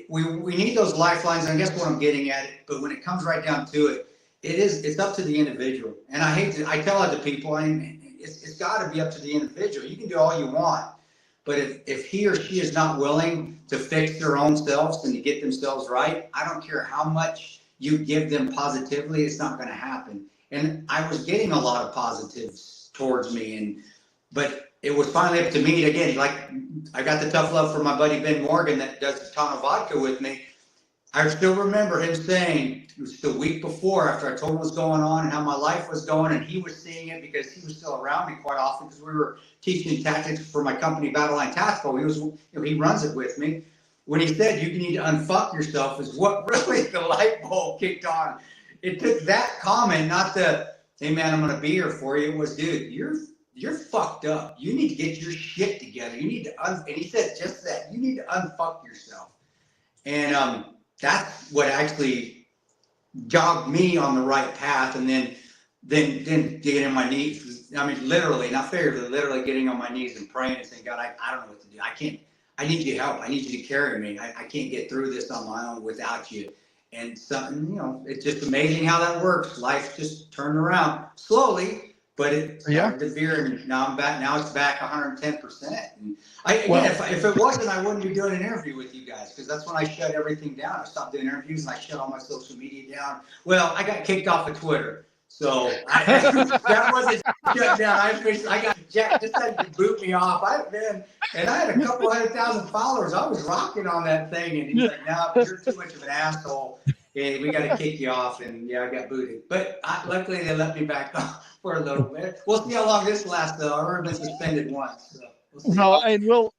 we need those lifelines. And I guess what I'm getting at it, but when it comes right down to it, it's up to the individual. And I tell it to people, it's got to be up to the individual. You can do all you want, But if he or she is not willing to fix their own selves and to get themselves right, I don't care how much you give them positively, it's not going to happen. And I was getting a lot of positives towards me, but it was finally up to me to, again, like I got the tough love for my buddy Ben Morgan that does a ton of vodka with me. I still remember him saying, it was the week before, after I told him what's going on and how my life was going, and he was seeing it because he was still around me quite often because we were teaching tactics for my company, Battleline Tactical. He runs it with me. When he said you need to unfuck yourself is what really the light bulb kicked on. It took that comment, not the, hey man, I'm going to be here for you. It was, dude, you're fucked up. You need to get your shit together. You need to, and he said just that, you need to unfuck yourself. And that's what actually jogged me on the right path. And then getting on my knees. I mean, literally, not figuratively, literally getting on my knees and praying and saying, God, I don't know what to do. I need your help. I need you to carry me. I can't get through this on my own without you. And something, it's just amazing how that works. Life just turned around slowly, but it started to veer, and now I'm back. Now it's back 110%. And if it wasn't, I wouldn't be doing an interview with you guys, because that's when I shut everything down. I stopped doing interviews and I shut all my social media down. Well, I got kicked off of Twitter. So that wasn't shut down. I got Jack just had to boot me off. And I had a couple 100,000 followers. I was rocking on that thing, and he's like, "No, you're too much of an asshole. And we got to kick you off." And I got booted. But luckily, they let me back off for a little bit. We'll see how long this lasts, though. I've already been suspended once. So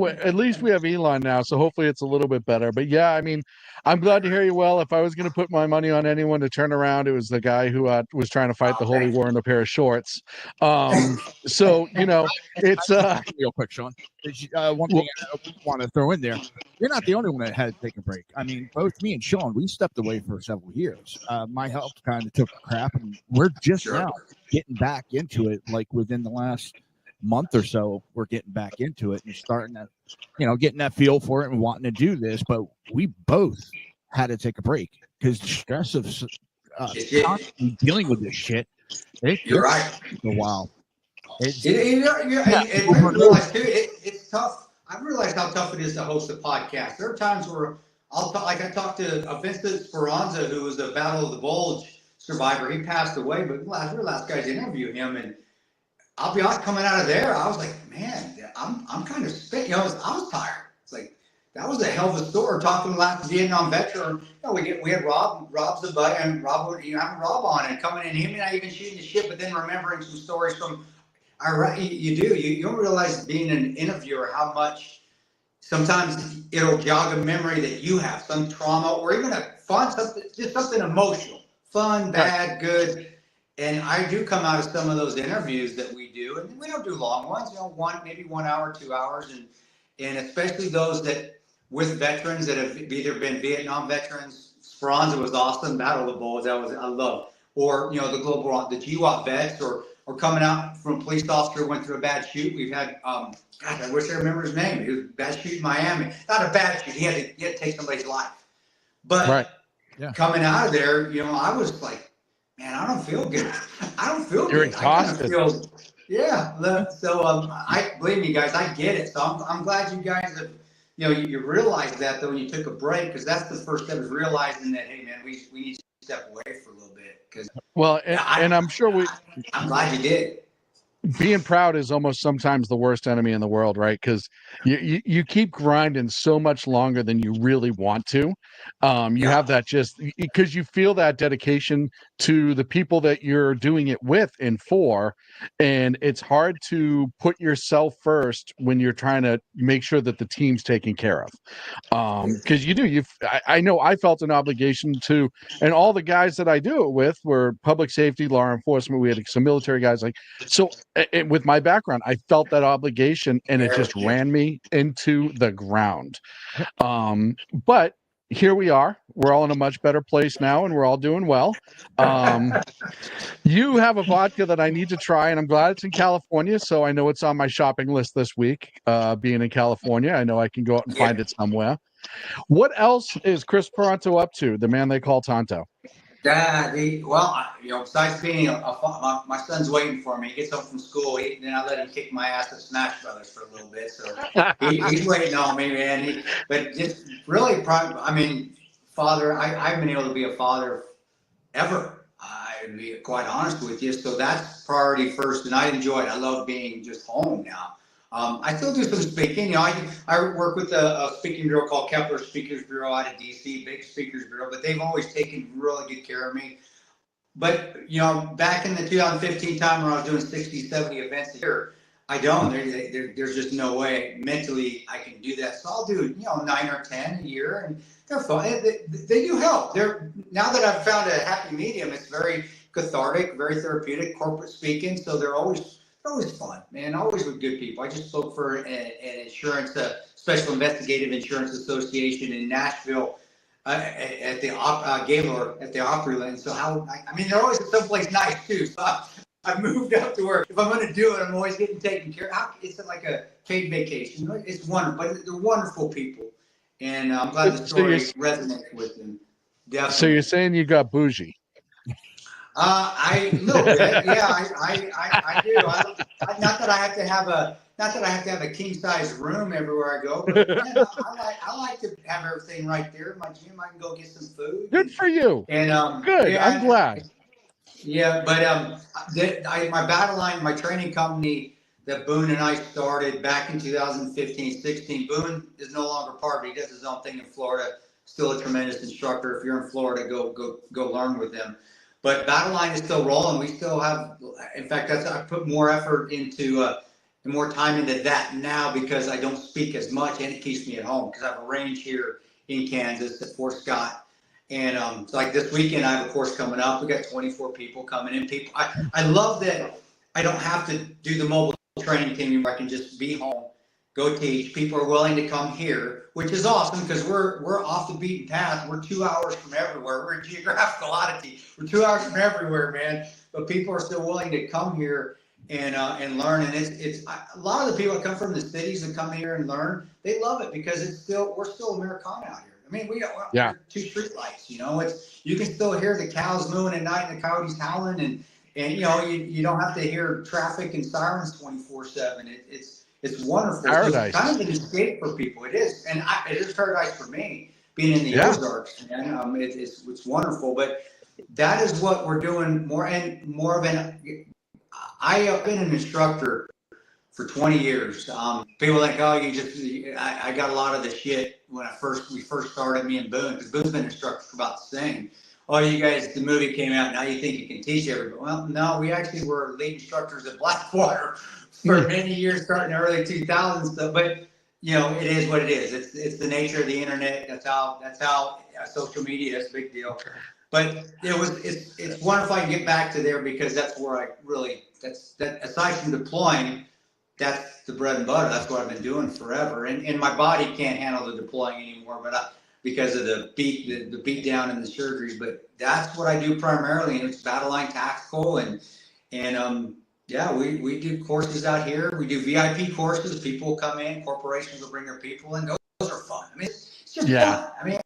at least we have Elon now, so hopefully it's a little bit better. But yeah, I mean, I'm glad to hear you well. If I was going to put my money on anyone to turn around, it was the guy who was trying to fight the holy war in a pair of shorts. So, it's real quick, Sean. One thing I want to throw in there, you're not the only one that had to take a break. I mean, both me and Sean, we stepped away for several years. My health kind of took a crap, and we're just now getting back into it, like within the last month or so. We're getting back into it and starting to, getting that feel for it and wanting to do this. But we both had to take a break because the stress of constantly dealing with this shit. You're right. A while. It's tough. I realized how tough it is to host a podcast. There are times where I talked to Vincent Speranza, who was a Battle of the Bulge survivor. He passed away, but we're the last guys to interview him, and I'll be honest, coming out of there, I was like, man, I'm kind of spent. I was tired. It's like, that was a hell of a story. Talking to the last Vietnam veteran, we had Rob's a buddy, and Rob, having Rob on and coming in, him and I even shooting the shit, but then remembering some stories from Iraq. You don't realize being an interviewer how much sometimes it'll jog a memory that you have, some trauma, or even something emotional, fun, bad, good. And I do come out of some of those interviews that we do, and we don't do long ones, maybe 1 hour, 2 hours, and especially those that with veterans that have either been Vietnam veterans. Speranza was awesome, Battle of the Bulge, I love, or the the GWAT vets, or coming out from a police officer who went through a bad shoot. We've had I wish I remember his name. He was a bad shoot in Miami, not a bad shoot. He had to take somebody's life, but coming out of there, I was like, man, I don't feel good. I don't feel You're good. exhausted. So I believe me, guys. I get it. So I'm glad you guys have, you realized that though when you took a break, because that's the first step, is realizing that, hey man, we need to step away for a little bit. Because I'm sure I'm glad you did. Being proud is almost sometimes the worst enemy in the world, right? Because you keep grinding so much longer than you really want to. You have that just because you feel that dedication to the people that you're doing it with and for, and it's hard to put yourself first when you're trying to make sure that the team's taken care of. Because I know I felt an obligation to, and all the guys that I do it with were public safety, law enforcement. We had some military guys, with my background, I felt that obligation, and it just ran me into the ground. But here we are. We're all in a much better place now, and we're all doing well. You have a vodka that I need to try, and I'm glad it's in California, so I know it's on my shopping list this week. Being in California, I know I can go out and find it somewhere. What else is Kris Paronto up to, the man they call Tanto? Besides being my son's waiting for me. He gets home from school. Then I let him kick my ass at Smash Brothers for a little bit. So he's waiting on me, man. But just really, father, I've been able to be a father ever. To be quite honest with you. So that's priority first. And I enjoy it. I love being just home now. I still do some speaking. I work with a speaking bureau called Kepler Speakers Bureau out of DC, big speakers bureau, but they've always taken really good care of me. But, back in the 2015 time when I was doing 60, 70 events a year, I don't. There's just no way mentally I can do that. So I'll do, 9 or 10 a year, and they're fun. They do help. Now that I've found a happy medium, it's very cathartic, very therapeutic, corporate speaking. So they're always fun, man. Always with good people. I just spoke for an insurance, Special Investigative Insurance Association in Nashville at the Gaylord at the Opryland. So they're always at someplace nice too. So I've moved up to where if I'm going to do it, I'm always getting taken care of. It's like a paid vacation. It's wonderful, but they're wonderful people, and I'm glad the story resonates with them. Definitely. So you're saying you got bougie? A little bit, yeah. I do. Not that I have to have a king size room everywhere I go, but I like to have everything right there in my gym. I can go get some food. Good for you. And good. Yeah, I'm glad. Yeah, but my Battleline, my training company that Boone and I started back in 2015-16. Boone is no longer part of it. He does his own thing in Florida. Still a tremendous instructor. If you're in Florida, go learn with him. But Battleline is still rolling. We still have, in fact, I put more effort into and more time into that now because I don't speak as much, and it keeps me at home because I have a range here in Kansas at Fort Scott. And so like this weekend, I have a course coming up. We got 24 people coming in. I love that I don't have to do the mobile training team where I can just be home, go teach. People are willing to come here, which is awesome because we're off the beaten path. We're 2 hours from everywhere. We're a geographical oddity. We're 2 hours from everywhere, man. But people are still willing to come here and learn. And it's a lot of the people that come from the cities that come here and learn, they love it because we're still Americana out here. I mean, we're 2 street lights. You can still hear the cows mooing at night and the coyotes howling, and you don't have to hear traffic and sirens 24/7. It's wonderful. Paradise. It's kind of an escape for people. It is, and it is paradise for me being in the Ozarks. Man, it's wonderful. But that is what we're doing more of an. I've been an instructor for 20 years. People think, I got a lot of the shit when we first started, me and Boone, because Boone's been an instructor for about the same. Oh, you guys, the movie came out, now you think you can teach everybody. Well, no, we actually were lead instructors at Blackwater for many years, starting in the early 2000s. But it is what it is. It's the nature of the internet. That's how social media is a big deal. But it's wonderful I can get back to there because that's where aside from deploying, that's the bread and butter. That's what I've been doing forever. And my body can't handle the deploying anymore, but because of the beat down and the surgeries. But that's what I do primarily, and it's Battleline Tactical. And we do courses out here. We do VIP courses. People come in, corporations will bring their people in. Those are fun. I mean, it's just fun. I mean,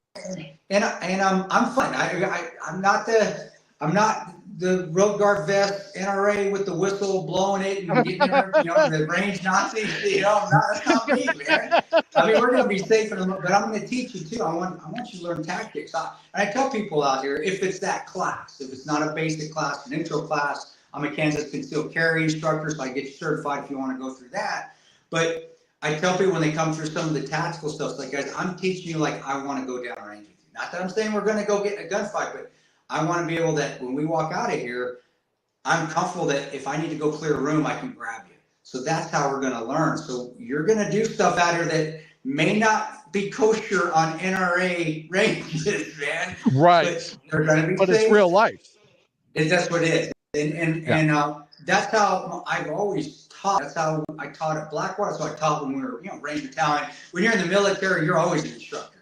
and I'm fun. I'm not the road guard vest NRA with the whistle blowing it and getting the range Nazi. That's not me, man. I mean, we're going to be safe but I'm going to teach you too. I want you to learn tactics. And I tell people out here, if it's that class, if it's not a basic class, an intro class, I'm a Kansas concealed carry instructor, so I get you certified if you want to go through that. But I tell people when they come through some of the tactical stuff, it's like, guys, I'm teaching you like I want to go down range with you. Not that I'm saying we're going to go get in a gunfight, but I want to be able that when we walk out of here, I'm comfortable that if I need to go clear a room, I can grab you. So that's how we're going to learn. So you're going to do stuff out here that may not be kosher on NRA ranges, man. Right. But they're going to be But safe. It's real life. That's what it is. And that's how I've always taught. That's how I taught at Blackwater. So I taught when we were, Ranger Battalion. When you're in the military, you're always an instructor.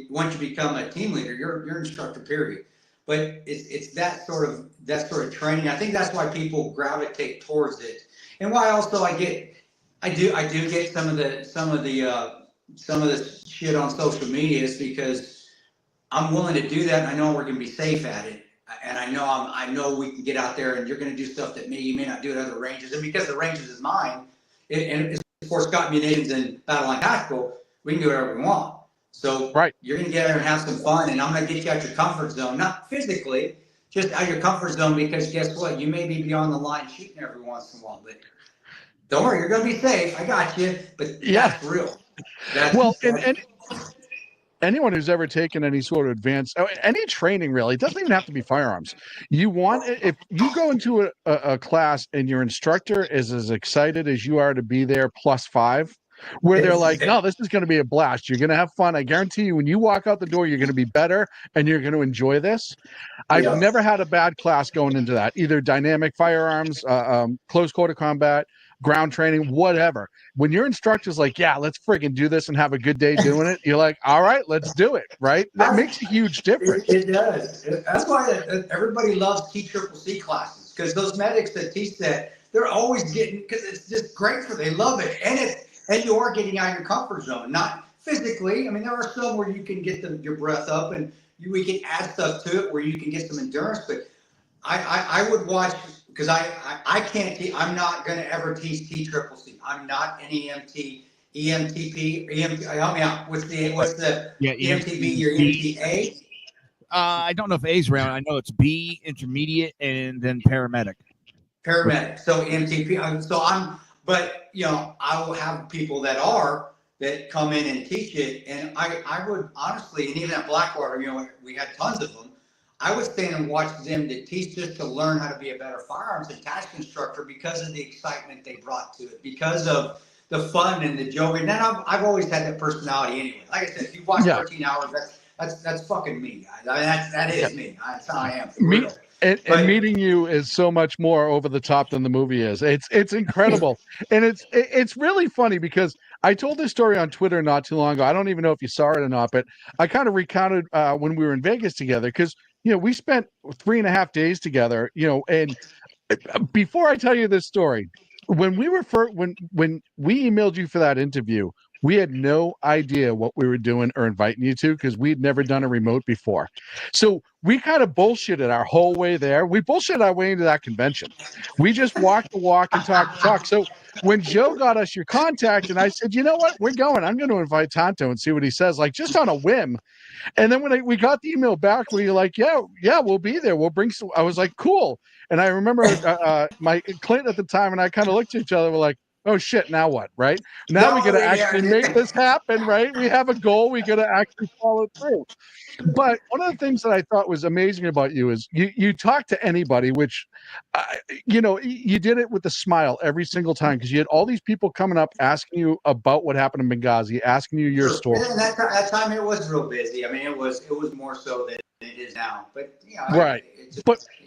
Once you become a team leader, you're an instructor, period. But it's that sort of training. I think that's why people gravitate towards it, and why also I do get some of the shit on social media is because I'm willing to do that, and I know we're gonna be safe at it. and I know we can get out there and you're going to do stuff that you may not do at other ranges. And because the ranges is mine, and it's for Scott Munitions and Battleline Tactical, we can do whatever we want. So you're going to get out there and have some fun, and I'm going to get you out your comfort zone, not physically, just out your comfort zone, because guess what? You may be beyond the line shooting every once in a while, but don't worry, you're going to be safe. I got you. But that's real. And anyone who's ever taken any sort of advanced, any training really, it doesn't even have to be firearms. If you go into a class and your instructor is as excited as you are to be there +5, where they're like, no, this is going to be a blast. You're going to have fun. I guarantee you, when you walk out the door, you're going to be better and you're going to enjoy this. I've never had a bad class going into that, either dynamic firearms, close quarter combat, ground training, whatever. When your instructor's like, yeah, let's friggin' do this and have a good day doing it, you're like, all right, let's do it, right? That makes a huge difference. It does. That's why everybody loves TCCC classes, because those medics that teach that, they're always getting, because it's just great for them. They love it. And you are getting out of your comfort zone, not physically. I mean, there are some where you can get your breath up, and we can add stuff to it where you can get some endurance. But I would watch, because I can't teach. I'm not going to ever teach TCCC. I'm not an EMT, EMTP, help me out. What's the EMTB or EMTA? I don't know if A's around. I know it's B, intermediate, and then paramedic. Paramedic. So EMTP. But I will have people that come in and teach it, and I would honestly, and even at Blackwater, we had tons of them. I would stand and watch them to teach, just to learn how to be a better firearms and tactical instructor, because of the excitement they brought to it, because of the fun and the joke. And then I've always had that personality anyway. Like I said, if you watch 13 hours, that's fucking me. That is me. That's how I am. And meeting you is so much more over the top than the movie is. It's incredible. And it's really funny, because I told this story on Twitter not too long ago. I don't even know if you saw it or not, but I kind of recounted when we were in Vegas together, because we spent 3.5 days together, and before I tell you this story, when we when we emailed you for that interview, we had no idea what we were doing or inviting you to, because we'd never done a remote before. So we kind of bullshitted our whole way there. We bullshitted our way into that convention. We just walked the walk and talked the talk. So when Joe got us your contact, and I said, you know what, we're going. I'm going to invite Tanto and see what he says, like just on a whim. And then when we got the email back where you're like, yeah, we'll be there. We'll bring some. I was like, cool. And I remember my Clint at the time and I kind of looked at each other. We're like, oh shit, now what, right? Now we got to actually make this happen, right? We have a goal. We got to actually follow through. But one of the things that I thought was amazing about you is you talk to anybody, which, you did it with a smile every single time, because you had all these people coming up asking you about what happened in Benghazi, asking you your story. And that time it was real busy. I mean, it was more so than it is now. But right.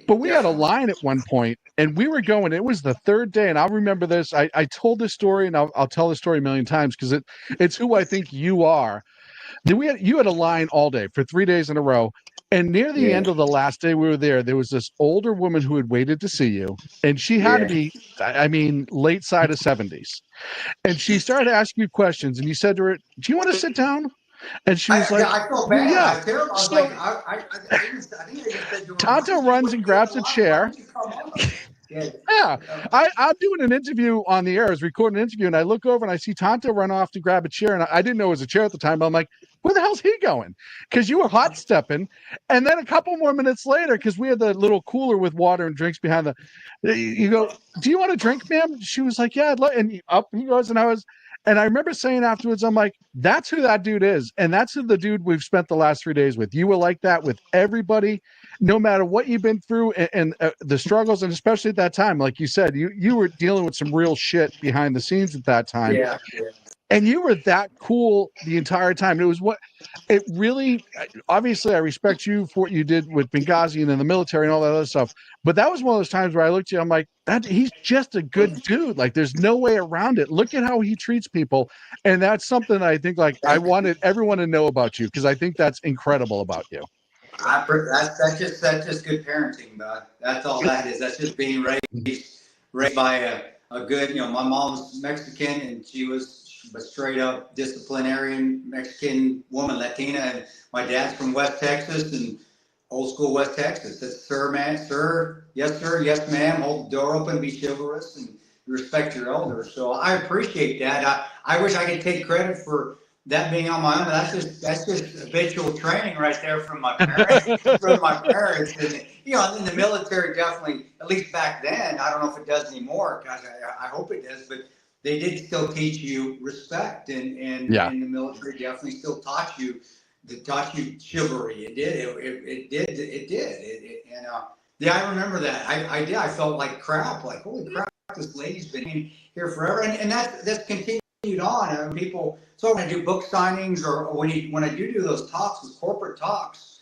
But we had a line at one point, and we were going. It was the third day, and I'll remember this. I told this story, and I'll tell this story a million times, because it's who I think you are. You had a line all day for 3 days in a row, and near the end of the last day we were there was this older woman who had waited to see you, and she had to be, late side of 70s, and she started asking you questions, and you said to her, "Do you want to sit down?" And she was like, I felt bad. Yeah. I was like, I think I just said, Tanto runs and grabs a chair. Yeah, I'm doing an interview on the air. I was recording an interview, and I look over and I see Tanto run off to grab a chair, and I didn't know it was a chair at the time. But I'm like, where the hell's he going? Because you were hot stepping, and then a couple more minutes later, because we had the little cooler with water and drinks behind you go, "Do you want a drink, ma'am?" She was like, "Yeah, I'd like." And up he goes, and I remember saying afterwards, I'm like, that's who that dude is. And that's who the dude we've spent the last 3 days with. You were like that with everybody, no matter what you've been through and the struggles. And especially at that time, like you said, you were dealing with some real shit behind the scenes at that time. Yeah. And you were that cool the entire time. It really, obviously I respect you for what you did with Benghazi and in the military and all that other stuff. But that was one of those times where I looked at you, I'm like, he's just a good dude. Like, there's no way around it. Look at how he treats people. And that's something I think, like, I wanted everyone to know about you, because I think that's incredible about you. That's just good parenting, bud. That's all that is. That's just being raised by a good, my mom's Mexican, and she was a straight up disciplinarian Mexican woman, Latina, and my dad's from West Texas, and old school West Texas. It's sir, man, sir, yes, ma'am. Hold the door open, be chivalrous, and respect your elders. So I appreciate that. I wish I could take credit for that being on my own. That's just habitual training right there from my parents. And in the military, definitely, at least back then. I don't know if it does anymore. Gosh, I hope it does, but they did still teach you respect, and the military definitely still taught you chivalry. It did. I remember that. I did. I felt like crap. Like, holy crap, this lady's been here forever, and that's continued on. People. So when I do book signings or when I do those talks, those corporate talks,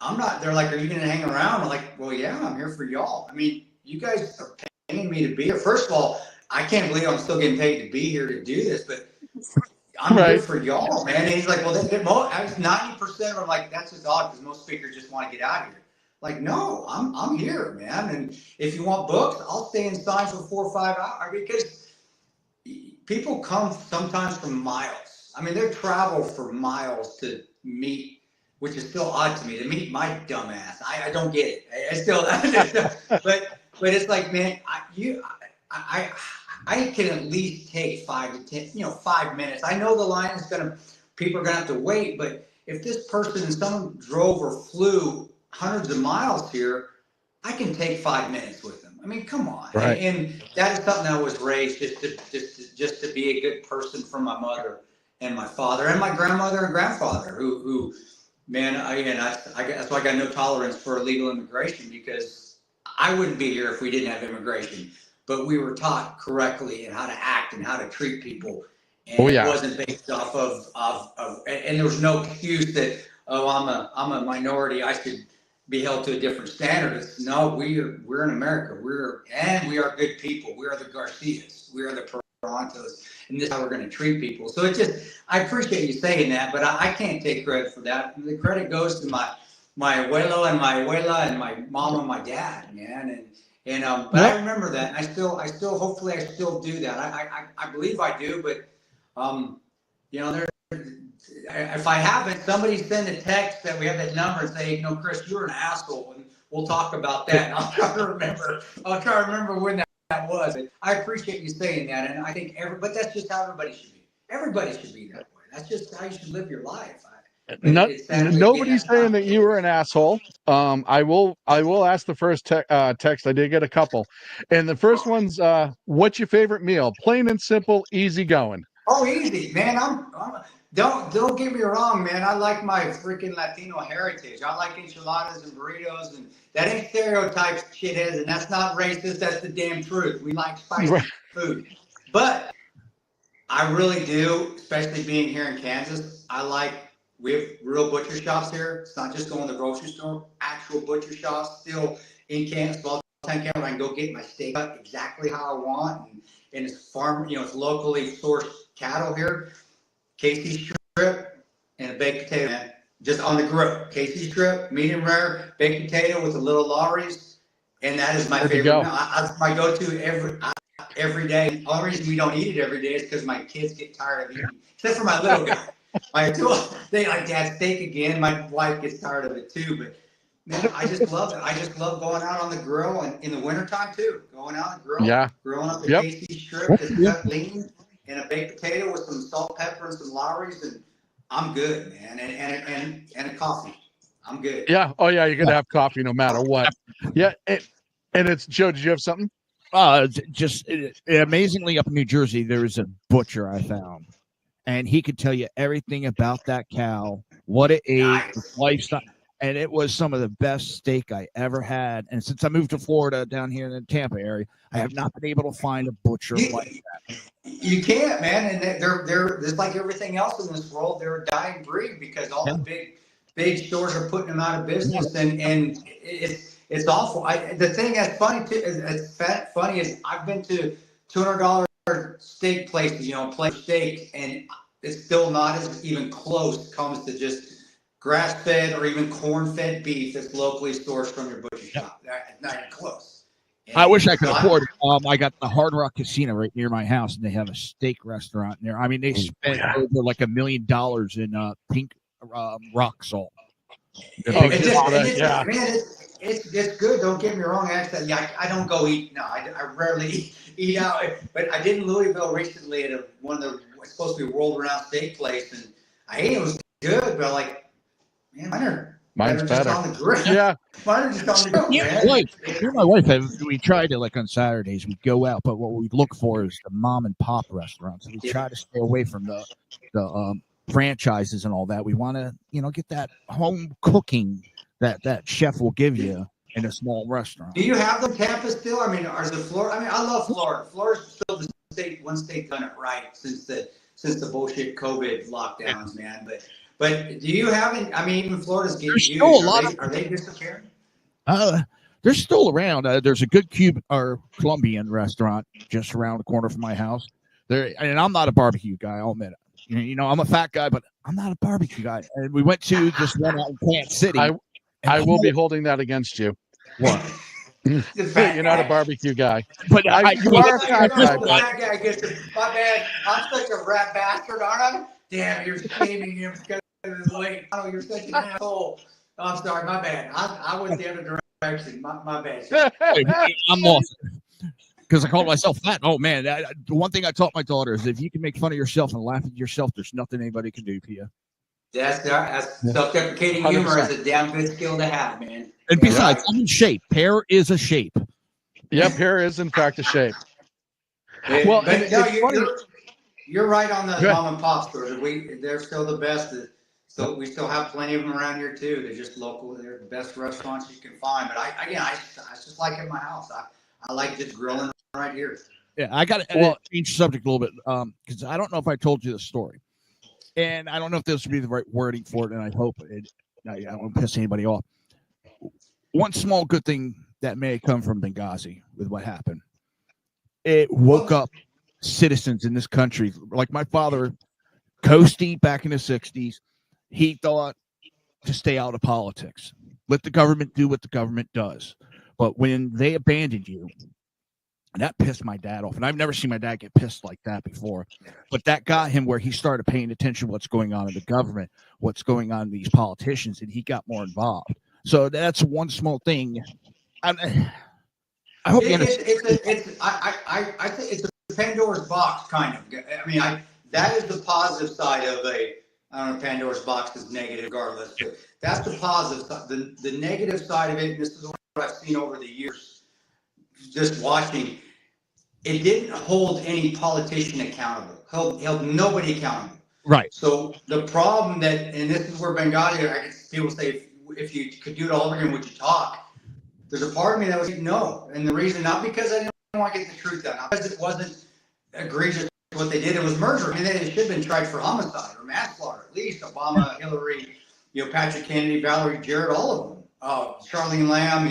I'm not. They're like, "Are you going to hang around?" I'm like, "Well, yeah, I'm here for y'all. I mean, you guys are paying me to be here. First of all, I can't believe I'm still getting paid to be here to do this, but I'm here for y'all, man." And he's like, "Well, 90% of them like, that's just odd because most speakers just want to get out of here." Like, no, I'm here, man. And if you want books, I'll stay and sign for 4 or 5 hours because people come sometimes from miles. I mean, they travel for miles to meet, which is still odd to me, to meet my dumb ass. I don't get it. I still, but it's like, man, I can at least take 5 to 10, 5 minutes. I know the line is people are gonna have to wait, but if this person and someone drove or flew hundreds of miles here, I can take 5 minutes with them. I mean, come on. Right. And that is something I was raised just to be a good person for my mother and my father and my grandmother and grandfather who man, that's why I got no tolerance for illegal immigration, because I wouldn't be here if we didn't have immigration. But we were taught correctly and how to act and how to treat people. And it wasn't based off of and there was no excuse that, I'm a minority, I should be held to a different standard. No, we're in America. We are good people. We are the Garcias. We are the Parontos, and this is how we're going to treat people. So I appreciate you saying that, but I can't take credit for that. The credit goes to my abuelo and my abuela and my mom and my dad, man. But I remember that. And I still hopefully I still do that. I believe I do, but if I haven't, somebody send a text that we have that number and say, Kris, you're an asshole, and we'll talk about that. And I'll try to remember when that was. But I appreciate you saying that, and I think but that's just how everybody should be. Everybody should be that way. That's just how you should live your life. Nobody's saying that you were an asshole. I will ask the first text. I did get a couple, and the first one's, what's your favorite meal? Plain and simple, easy going. Oh, easy, man. Don't get me wrong, man. I like my freaking Latino heritage. I like enchiladas and burritos, and that ain't stereotypes, shitheads, and that's not racist. That's the damn truth. We like spicy food, but I really do, especially being here in Kansas. We have real butcher shops here. It's not just going to the grocery store. Actual butcher shops still in Kansas. I can go get my steak cut exactly how I want, and it's it's locally sourced cattle here. Casey strip and a baked potato, man, just on the grill. Casey strip, medium rare, baked potato with a little Lawry's, and that is my favorite meal. That's my go-to every day. The only reason we don't eat it every day is because my kids get tired of eating, except for my little guy. They like, Dad, steak again. My wife gets tired of it too, but man, I just love it. I just love going out on the grill, and in the wintertime too, going out on the grill, grilling up the Casey strip that's cut lean, and a baked potato with some salt, pepper, and some Lawry's, and I'm good, man. And a coffee. I'm good. Yeah. Oh, yeah. You're going to have coffee no matter what. Yeah. And it's, Joe, did you have something? Amazingly, up in New Jersey, there is a butcher I found, and he could tell you everything about that cow, what it ate, its lifestyle. And it was some of the best steak I ever had. And since I moved to Florida down here in the Tampa area, I have not been able to find a butcher like that. You can't, man. And they're just like everything else in this world. They're a dying breed because all the big stores are putting them out of business, and it's awful. The thing that's funny too is I've been to $200 steak places, steak, and it's still not as even close comes to just grass-fed or even corn-fed beef that's locally sourced from your butcher shop. That's not even close. And I wish I could afford it. I got the Hard Rock Casino right near my house, and they have a steak restaurant there. I mean, they spent over like $1 million in pink rock salt. It's good. Don't get me wrong. Actually, I don't go eat. No, I rarely eat out. But I did in Louisville recently at one of the it's supposed to be a world-renowned steak place, and I ate it. It was good, but like, man, mine's better. On the grill. Yeah, mine are just on the grill. Yeah, my wife. We tried it like on Saturdays. We go out, but what we look for is the mom and pop restaurants. We try to stay away from the franchises and all that. We want to, get that home cooking that chef will give you in a small restaurant. Do you have the Tampa still? I mean, are the Florida? I mean, I love Florida. Florida's still the one state done it right since the bullshit COVID lockdowns, man. But do you have it? I mean, even Florida's getting used. Are they disappearing? They're still around. There's a good Cuban or Colombian restaurant just around the corner from my house. And I'm not a barbecue guy. I'll admit it. I'm a fat guy, but I'm not a barbecue guy. And we went to this one out in Plant City. I will be holding that against you. What? You're not a barbecue guy. But you are a fat guy. My bad. I'm such a rat bastard, aren't I? Damn, you're shaming him because of his weight. Oh, you're such an asshole. Oh, I'm sorry, my bad. I went the other direction. My bad. I'm lost. Because I called myself fat. Oh, man. The one thing I taught my daughter is if you can make fun of yourself and laugh at yourself, there's nothing anybody can do to you. That's self-deprecating humor is a damn good skill to have, man. And besides, I'm in shape. Pear is a shape. Yeah, pear is, in fact, a shape. Well, you're right on the mom and pop stores. They're still the best. So we still have plenty of them around here, too. They're just local. They're the best restaurants you can find. But I just like it in my house. I like just grilling right here. Yeah, I got to change the subject a little bit because I don't know if I told you the story. And I don't know if this would be the right wording for it, and I hope I don't want to piss anybody off. One small good thing that may have come from Benghazi with what happened. It woke up citizens in this country. Like my father, Coastie, back in the 60s, he thought to stay out of politics. Let the government do what the government does. But when they abandoned you, and that pissed my dad off. And I've never seen my dad get pissed like that before. But that got him where he started paying attention to what's going on in the government, what's going on in these politicians, and he got more involved. So that's one small thing. I hope you understand. I think it's a Pandora's box, kind of. I mean, that is the positive side of I don't know, Pandora's box is negative regardless. But that's the positive side. The negative side of it, and this is what I've seen over the years, just watching, it didn't hold any politician accountable. Held nobody accountable. Right. So the problem and this is where Benghazi, people say, if you could do it all over again, would you talk? There's a part of me that was like, no. And the reason, not because I didn't want to get the truth out, not because it wasn't egregious what they did. It was murder. I mean, they should have been tried for homicide or manslaughter, at least. Obama, Hillary, Patrick Kennedy, Valerie Jarrett, all of them. Charlene Lamb,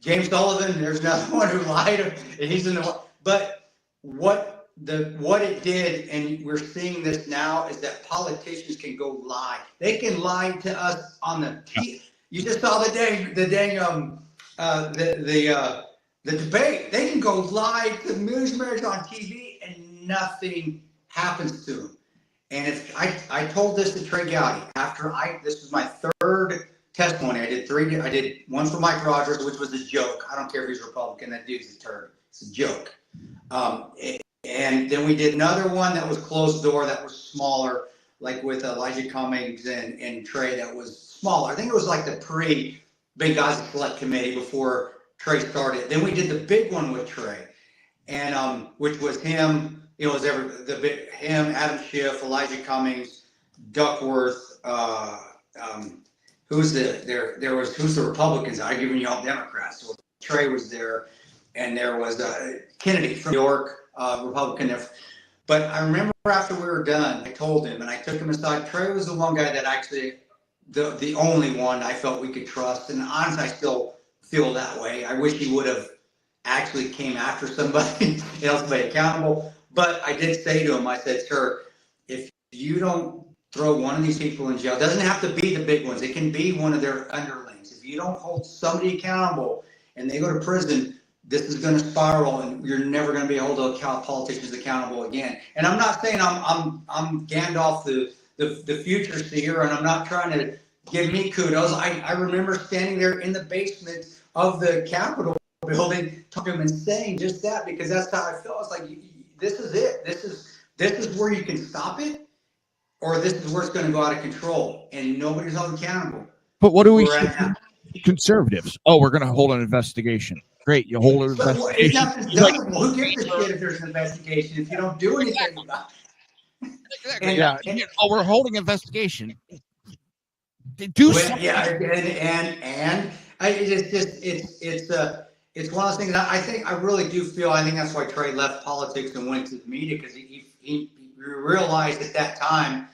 James Sullivan, there's another one who lied, and he's in the. But what it did, and we're seeing this now, is that politicians can go lie. They can lie to us on the TV. You just saw the debate. They can go lie to newsmakers on TV, and nothing happens to them. And if I told this to Trey Gowdy after this was my third testimony. I did one for Mike Rogers, which was a joke. I don't care if he's Republican. That dude's a turd. It's a joke. And then we did another one that was closed door, that was smaller, like with Elijah Cummings and Trey, that was smaller. I think it was like the pre-Benghazi Select Committee before Trey started. Then we did the big one with Trey, and which was him. It was him, Adam Schiff, Elijah Cummings, Duckworth. Who's the Republicans? I've given you all Democrats. So Trey was there, and there was Kennedy from New York, Republican. But I remember after we were done, I told him, and I took him aside. Trey was the one guy that actually, the only one I felt we could trust. And honestly, I still feel that way. I wish he would have actually came after somebody, held somebody accountable. But I did say to him, I said, sir, if you don't throw one of these people in jail, it doesn't have to be the big ones. It can be one of their underlings. If you don't hold somebody accountable and they go to prison, this is going to spiral, and you're never going to be able to hold politicians accountable again. And I'm not saying I'm Gandalf the future seer, and I'm not trying give me kudos. I remember standing there in the basement of the Capitol building, talking to him and saying just that, because that's how I felt. It's like, this is it. This is where you can stop it, or this is where it's going to go out of control, and nobody's held accountable. But what do we see from conservatives? Oh, we're going to hold an investigation. Great, you hold an investigation. Well, who gives a shit if there's an investigation if you don't do anything about it? Exactly. Oh, we're holding investigation. Do something. Yeah, and it's one of those things that I really do feel. I think that's why Trey left politics and went to the media, because he realized at that time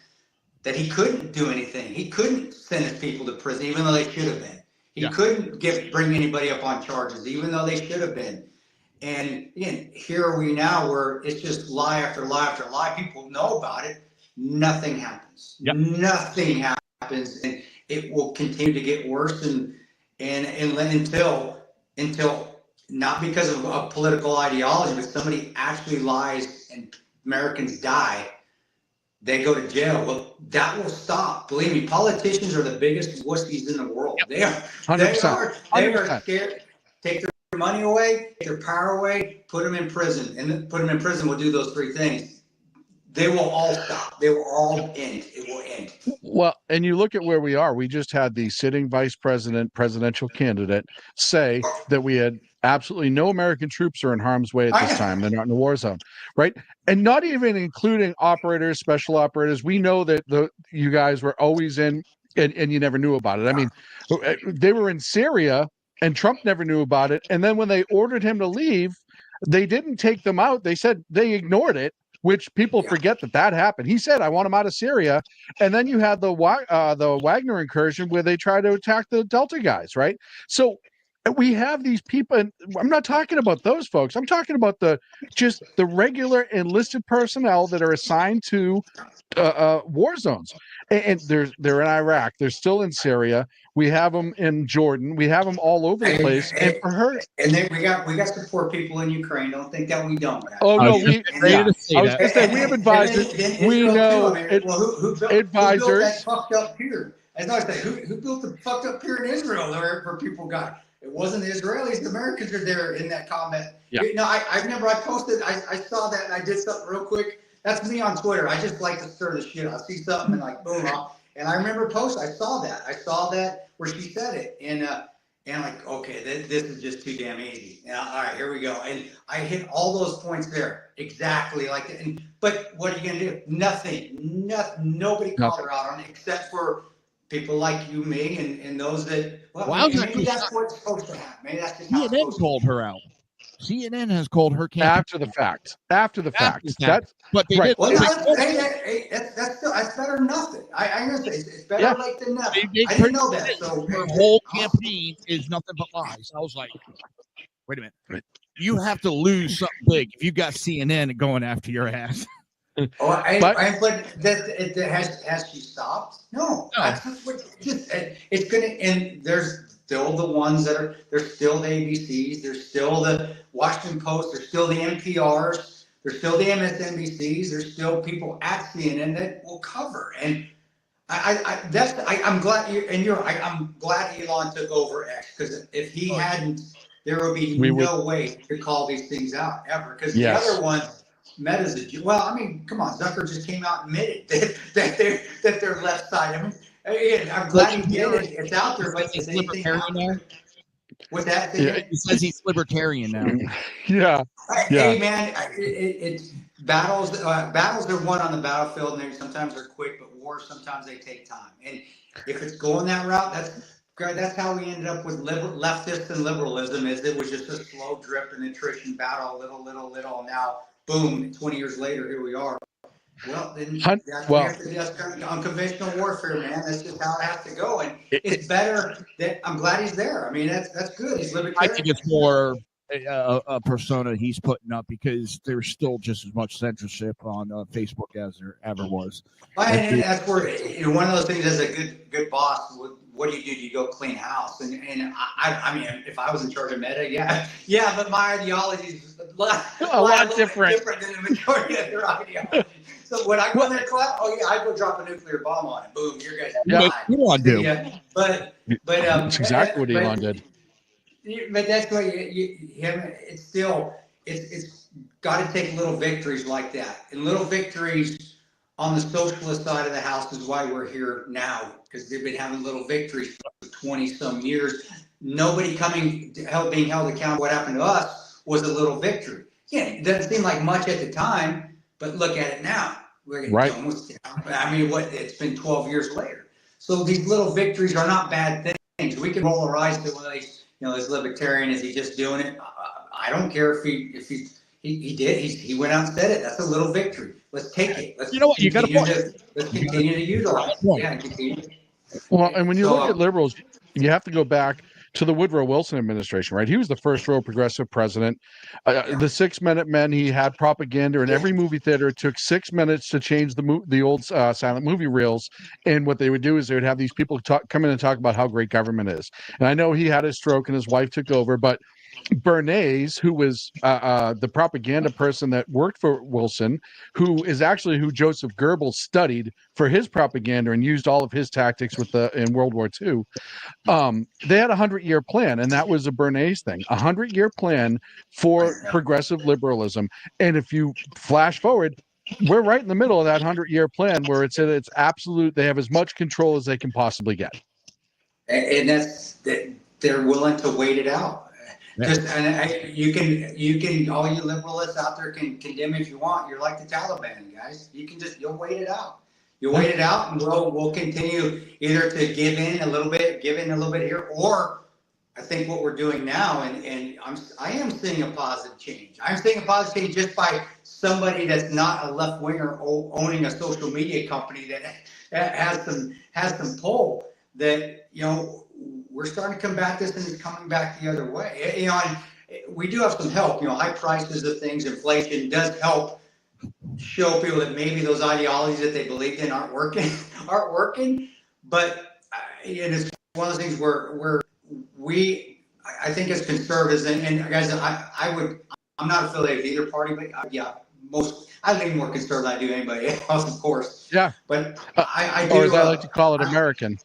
that he couldn't do anything. He couldn't sentence people to prison, even though they should have been. He couldn't bring anybody up on charges, even though they should have been. And again, here are we now, where it's just lie after lie after lie. People know about it. Nothing happens. Yep. Nothing happens, and it will continue to get worse. And until not because of a political ideology, but somebody actually lies and Americans die, they go to jail. Well, that will stop. Believe me, politicians are the biggest wussies in the world. Yep. They are 100%. They are scared. Take their money away, take their power away, put them in prison, and put them in prison will do those three things. They will all stop. They will all end. It will end. Well, and you look at where we are. We just had the sitting presidential candidate say that we had absolutely no American troops are in harm's way at this time. They're not in the war zone, right? And not even including operators, special operators. We know that you guys were always in, and you never knew about it. I mean, they were in Syria, and Trump never knew about it. And then when they ordered him to leave, they didn't take them out. They said they ignored it, which people forget that happened. He said, I want him out of Syria. And then you had the Wagner incursion where they try to attack the Delta guys, right? So we have these people, and I'm not talking about those folks. I'm talking about the regular enlisted personnel that are assigned to war zones. And they're in Iraq. They're still in Syria. We have them in Jordan. We have them all over the place. And for her, and then we got support people in Ukraine. Don't think that we don't. Guys. Oh no, I was going to say we have advisors. We know advisors. Who built that fucked up pier? As I say, who built the fucked up pier in Israel where people got? It wasn't the Israelis. The Americans are there in that combat. Yeah. No, I remember I posted. I saw that and I did something real quick. That's me on Twitter. I just like to stir the shit. I see something and like boom off. And I remember posting. I saw that where she said it, and like, okay, this is just too damn easy. And all right, here we go. And I hit all those points there exactly like that. But what are you gonna do? Nothing. Nobody called her out on it except for people like you, me, and those that. Well, maybe that's what's supposed to happen. Maybe that's just how it's supposed to called her out. CNN has called her campaign. After the fact. That's but they right. did. Well, that's better than nothing. I'm gonna say it's better late than never. I didn't know that. So her whole campaign is nothing but lies. I was like, wait a minute. Right. You have to lose something big if you got CNN going after your ass. But has she stopped? No. It's gonna, and there's still the ones there's still the ABCs, there's still the Washington Post, there's still the NPRs, there's still the MSNBCs, there's still people at CNN that will cover. And I'm glad I'm glad Elon took over X, because if he hadn't, there would be no way to call these things out ever. Because the other one, Meta's come on, Zucker just came out and admitted that they're left side. I mean, again, I'm glad he did it. It's out there, but is anything out there? What's that? He says he's libertarian now. Yeah. Hey man, it's battles. Battles are won on the battlefield, and sometimes they're quick, but wars sometimes they take time. And if it's going that route, that's how we ended up with leftists and liberalism. Is it was just a slow drip and attrition battle, little. Now, boom! 20 years later, here we are. Well, then that's unconventional warfare, man. That's just how it has to go, and it's better that I'm glad he's there. I mean, that's good. He's libertarian. I think it's more a persona he's putting up, because there's still just as much censorship on Facebook as there ever was. And that's where one of those things as a good boss. What do? You go clean house? And I mean, if I was in charge of Meta, yeah. But my ideology is lot different than the majority of their ideology. So when I go in their class, I go drop a nuclear bomb on it. Boom, your guys die. Elon do. Yeah, but that's exactly what Elon did. But that's why it's still it's got to take little victories like that, and little victories on the socialist side of the house is why we're here now, because they've been having little victories for 20 some years. Nobody being held accountable. What happened to us was a little victory. Yeah, it doesn't seem like much at the time, but look at it now. We're right. Almost, I mean, it's been 12 years later. So these little victories are not bad things. We can roll our eyes to this libertarian, is he just doing it? I don't care if he did. He went out and said it. That's a little victory. Let's take it. Let's you got to let's continue to utilize it. Yeah, continue. Well, and when you look at liberals, you have to go back to the Woodrow Wilson administration, right? He was the first real progressive president. The 6 Minute Men, he had propaganda in every movie theater. It took 6 minutes to change the old silent movie reels. And what they would do is they would have these people come in and talk about how great government is. And I know he had a stroke and his wife took over, but Bernays, who was the propaganda person that worked for Wilson, who is actually who Joseph Goebbels studied for his propaganda and used all of his tactics in World War II. They had a 100-year plan, and that was a Bernays thing, a 100-year plan for progressive liberalism. And if you flash forward, we're right in the middle of that 100-year plan, where it's at its absolute. They have as much control as they can possibly get, and that's that they're willing to wait it out. You can all you liberalists out there can condemn if you want. You're like the Taliban, guys. You'll wait it out. You'll wait it out, and we'll continue either to give in a little bit here, or I think what we're doing now, and I am seeing a positive change. I'm seeing a positive change just by somebody that's not a left winger owning a social media company that has some pull. That we're starting to combat this, and it's coming back the other way. We do have some help. High prices of things, inflation does help show people that maybe those ideologies that they believed in aren't working. But it's one of those things where I think as conservatives and guys, I'm not affiliated with either party, but I lean more conservative than I do anybody else, of course. Yeah. But I do. Or as I like to call it, American.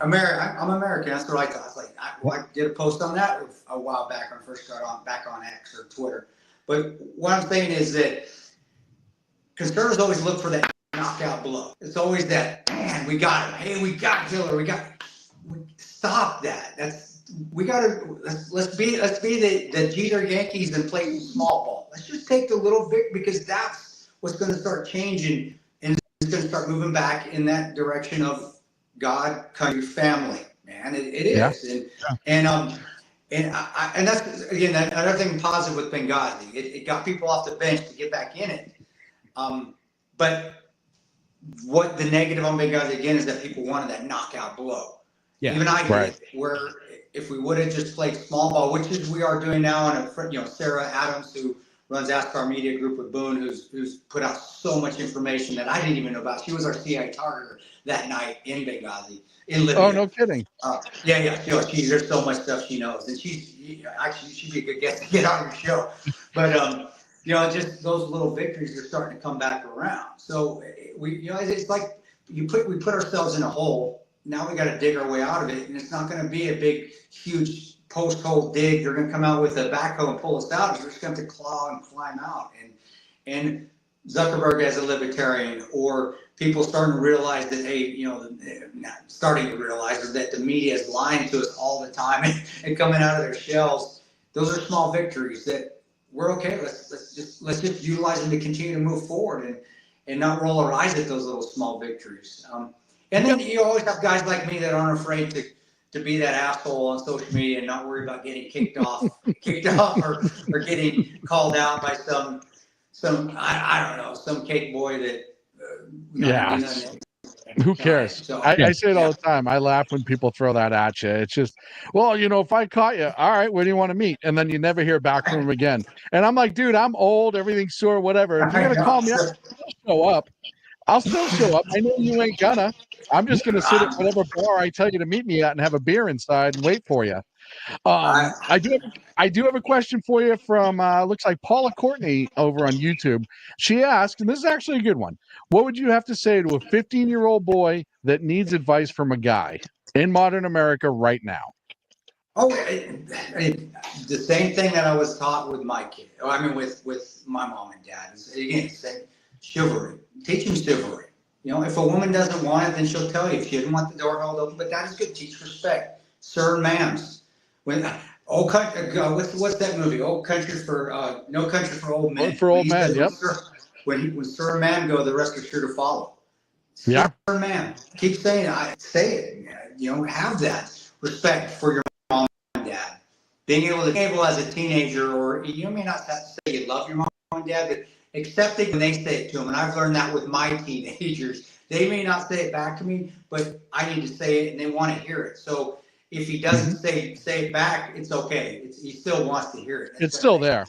I'm American. That's what I thought. I did a post on that a while back when I first got back on X or Twitter. But what I'm saying is that conservatives always look for that knockout blow. It's always that, man, we got him. Hey, we got Hillary. Stop that. Let's be the Jeter Yankees and play some small ball. Let's just take the little bit, because that's what's going to start changing, and it's going to start moving back in that direction of God, country, family, man. It is. Yeah. And that's, again, another thing positive with Benghazi. It got people off the bench to get back in it. But what the negative on Benghazi, again, is that people wanted that knockout blow. Yeah. Even I did, where if we would have just played small ball, which is we are doing now, and Sarah Adams, who runs ShR Media Group with Boone, who's put out so much information that I didn't even know about. She was our CIA targeter that night in Benghazi, in Libya. Oh, no kidding. There's so much stuff she knows, and she'd be a good guest to get on your show. But just those little victories are starting to come back around. So it's like we put ourselves in a hole. Now we got to dig our way out of it, and it's not going to be a big, huge post-hole dig. They're going to come out with a backhoe and pull us out. We're just going to have to claw and climb out. And Zuckerberg as a libertarian, or people starting to realize that, that the media is lying to us all the time and coming out of their shells. Those are small victories that we're okay. Let's just utilize them to continue to move forward and not roll our eyes at those little small victories. And then you always have guys like me that aren't afraid to be that asshole on social media and not worry about getting kicked off or getting called out by some I don't know, some cake boy that who cares? So, I say it all the time. I laugh when people throw that at you. It's just, if I caught you, all right, where do you want to meet? And then you never hear back from them again. And I'm like, dude, I'm old, everything's sore, whatever. If you're gonna call me up, I'll still show up. I know you ain't gonna. I'm just gonna sit at whatever bar I tell you to meet me at and have a beer inside and wait for you. I do have a question for you from looks like Paula Courtney over on YouTube. She asked, and this is actually a good one. What would you have to say to a 15-year-old boy that needs advice from a guy in modern America right now? Oh, the same thing that I was taught with my kid. I mean, with my mom and dad. Is, again, same chivalry. Teach them chivalry. You know, if a woman doesn't want it, then she'll tell you. If she doesn't want the door held open, but that is good. Teach respect, sir and ma'ams. When old country, what's that movie? Old Country for No Country for Old Men. For old men, yep. When sir and ma'am go, the rest are sure to follow. Yeah. Sir and ma'am, keep saying it. Say it. You know, have that respect for your mom and dad. Being able as a teenager, or you may not have to say you love your mom and dad, but accepting when they say it to them. And I've learned that with my teenagers. They may not say it back to me, but I need to say it, and they want to hear it. So if he doesn't say it back, it's okay. He still wants to hear it. It's still there.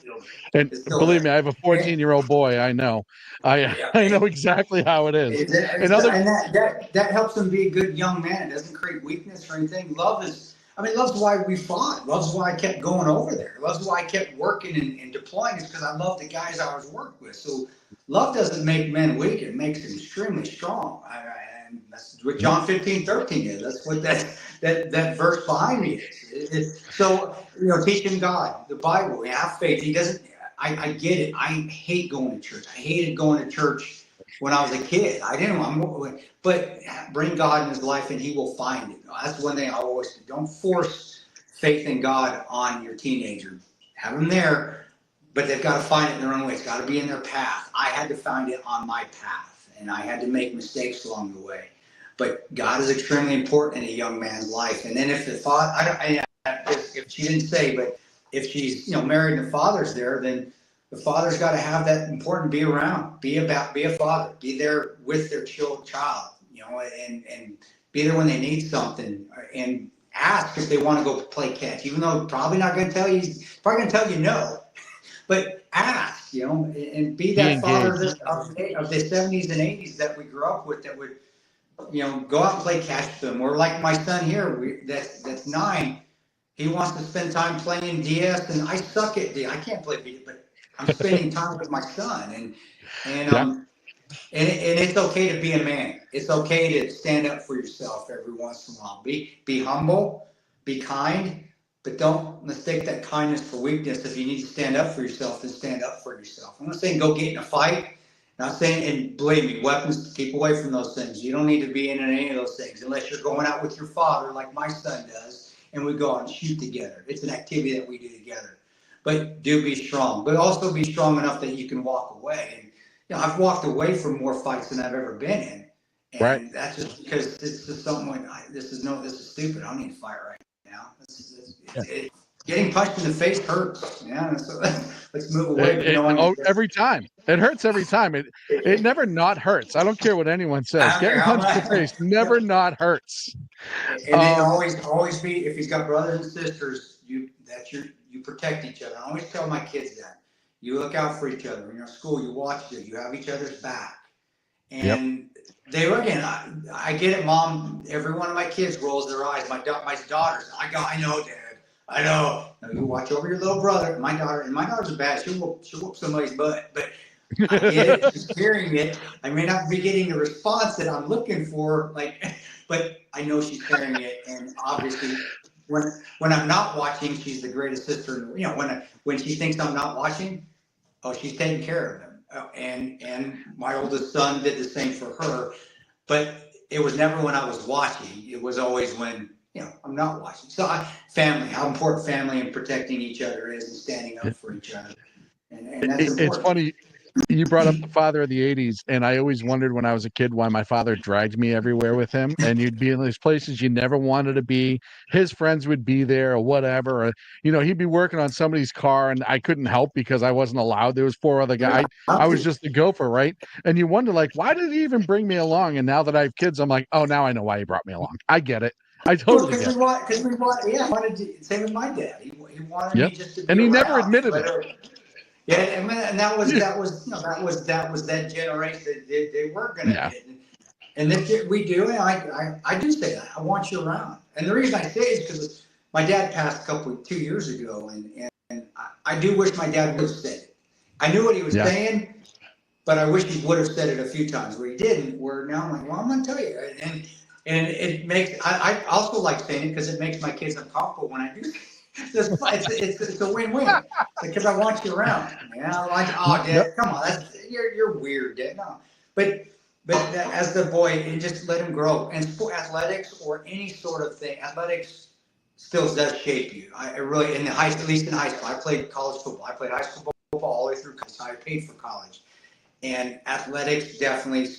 And believe me, I have a 14-year-old boy. I know. I know exactly how it is. And that helps him be a good young man. It doesn't create weakness or anything. Love's why we fought. Love's why I kept going over there. Love's why I kept working and deploying. It's because I love the guys I was working with. So love doesn't make men weak. It makes them extremely strong. And that's what John 15:13 is. That's what that verse behind me is. So, you know, teaching God, the Bible, have faith. He doesn't, I get it. I hate going to church. I hated going to church when I was a kid. I didn't want to, but bring God in his life and he will find it. That's one thing I always do. Don't force faith in God on your teenager. Have them there, but they've got to find it in their own way. It's got to be in their path. I had to find it on my path, and I had to make mistakes along the way. But God is extremely important in a young man's life. And then if the father, if she didn't say, but if she's married and the father's there, then the father's got to have that important, be around, be a father, be there with their child, and be there when they need something, and ask if they want to go play catch, even though probably not going to tell you, he's probably going to tell you no, but ask, and be that father of the 70s and 80s that we grew up with, that would, go out and play catch with them. Or like my son here, that's 9, he wants to spend time playing DS, and I suck at DS. I can't play DS, but I'm spending time with my son, and it's okay to be a man. It's okay to stand up for yourself every once in a while. Be humble, be kind, but don't mistake that kindness for weakness. If you need to stand up for yourself, then stand up for yourself. I'm not saying go get in a fight. I'm not saying, and believe me, weapons, keep away from those things. You don't need to be in any of those things unless you're going out with your father like my son does, and we go out and shoot together. It's an activity that we do together. But do be strong, but also be strong enough that you can walk away. And I've walked away from more fights than I've ever been in, and right. That's just because this is something like this is stupid. I don't need to fight right now. Getting punched in the face hurts. Yeah, so let's move away. Every time it hurts. Every time it never not hurts. I don't care what anyone says. Getting punched in the face never not hurts. And then always be, if he's got brothers and sisters, you protect each other. I always tell my kids that. You look out for each other. When you're in school, you watch it. You have each other's back. And they were, again, I get it, Mom. Every one of my kids rolls their eyes. My daughters, I know, Dad. I know. Now you watch over your little brother. My daughters are bad. She'll whoop somebody's butt. But I get it. She's hearing it. I may not be getting the response that I'm looking for, but I know she's hearing it. And obviously, when I'm not watching, she's the greatest sister. When she thinks I'm not watching, she's taking care of them. And my oldest son did the same for her. But it was never when I was watching. It was always when I'm not watching. So family, how important family and protecting each other is, and standing up for each other. And that's important. It's funny. You brought up the father of the 80s, and I always wondered when I was a kid why my father dragged me everywhere with him. And you'd be in these places you never wanted to be. His friends would be there or whatever. Or, he'd be working on somebody's car, and I couldn't help because I wasn't allowed. There was 4 other guys. I was just the gopher, right? And you wonder, why did he even bring me along? And now that I have kids, I'm like, oh, now I know why he brought me along. I get it. I totally get it. Because we wanted to, same with my dad. He wanted me just to be and he around. Never admitted it. Yeah, and that was that generation. They were going to get it. And this we do, and I do say that. I want you around. And the reason I say it is because my dad passed 2 years ago, and I do wish my dad would have said it. I knew what he was saying, but I wish he would have said it a few times where he didn't, where now I'm like, well, I'm going to tell you. And it makes, I also like saying it because it makes my kids uncomfortable when I do. It's a win-win because I want you around. Yeah, like, oh, Dad, come on, you're weird, Dad. No, but as the boy, and just let him grow. And athletics or any sort of thing, athletics still does shape you. I really, at least in high school, I played college football. I played high school football all the way through college. So I paid for college, and athletics definitely.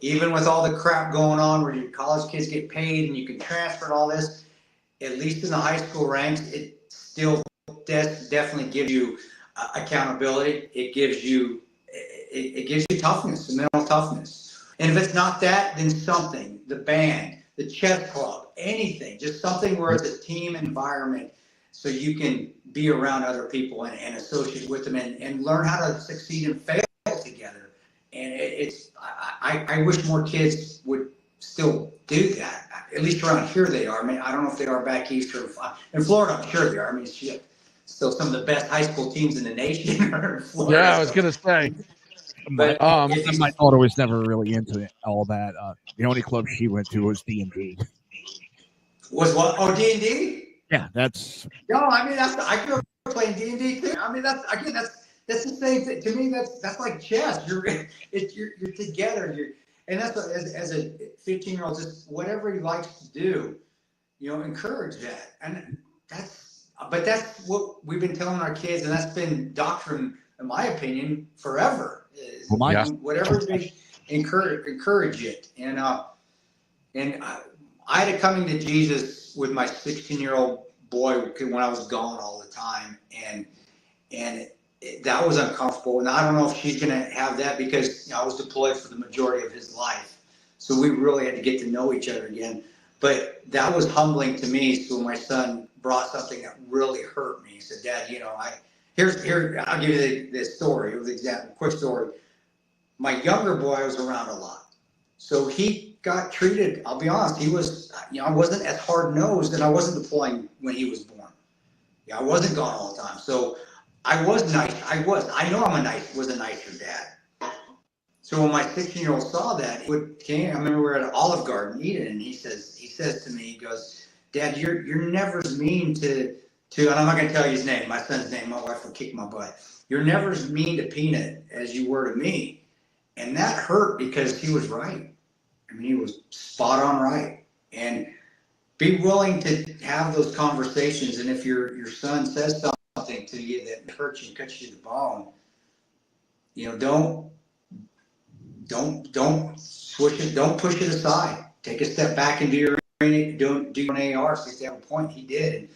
Even with all the crap going on where your college kids get paid and you can transfer and all this, at least in the high school ranks, it still definitely gives you accountability. It gives you toughness, mental toughness. And if it's not that, then something, the band, the chess club, anything, just something where it's a team environment so you can be around other people and associate with them and learn how to succeed and fail together. And I wish more kids would still do that. At least around here they are. I mean, I don't know if they are back east or in Florida. I'm sure they are. I mean, shit. Still some of the best high school teams in the nation are in Florida. Yeah, I was gonna say. But my daughter was never really into all that. The only club she went to was D&D. Was what? Oh, D&D? Yeah, that's. No, I mean I grew up playing D&D too. I mean that's the same thing to me. That's like chess. You're together. And that's as a 15-year-old, just whatever he likes to do, encourage that. And that's what we've been telling our kids, and that's been doctrine, in my opinion, forever. Whatever they encourage it. And I had a coming to Jesus with my 16-year-old boy when I was gone all the time, and that was uncomfortable. And I don't know if she's going to have that because I was deployed for the majority of his life. So we really had to get to know each other again. But that was humbling to me. So my son brought something that really hurt me. He said, Dad, here, I'll give you the story. It was a quick story. My younger boy was around a lot. So he got treated, I'll be honest, he was, I wasn't as hard-nosed, and I wasn't deploying when he was born. I wasn't gone all the time. So I was nice. I know was a nicer dad. So when my 16-year-old saw that, I remember we were at Olive Garden eating, and he says to me, he goes, Dad, you're never as mean to, and I'm not going to tell you his name, my son's name, my wife will kick my butt. You're never as mean to Peanut as you were to me. And that hurt because he was right. I mean, he was spot on right. And be willing to have those conversations. And if your son says something to you that hurts you, cuts you to the bone, don't switch it. Don't push it aside. Take a step back and do your AR. So at a point he did. And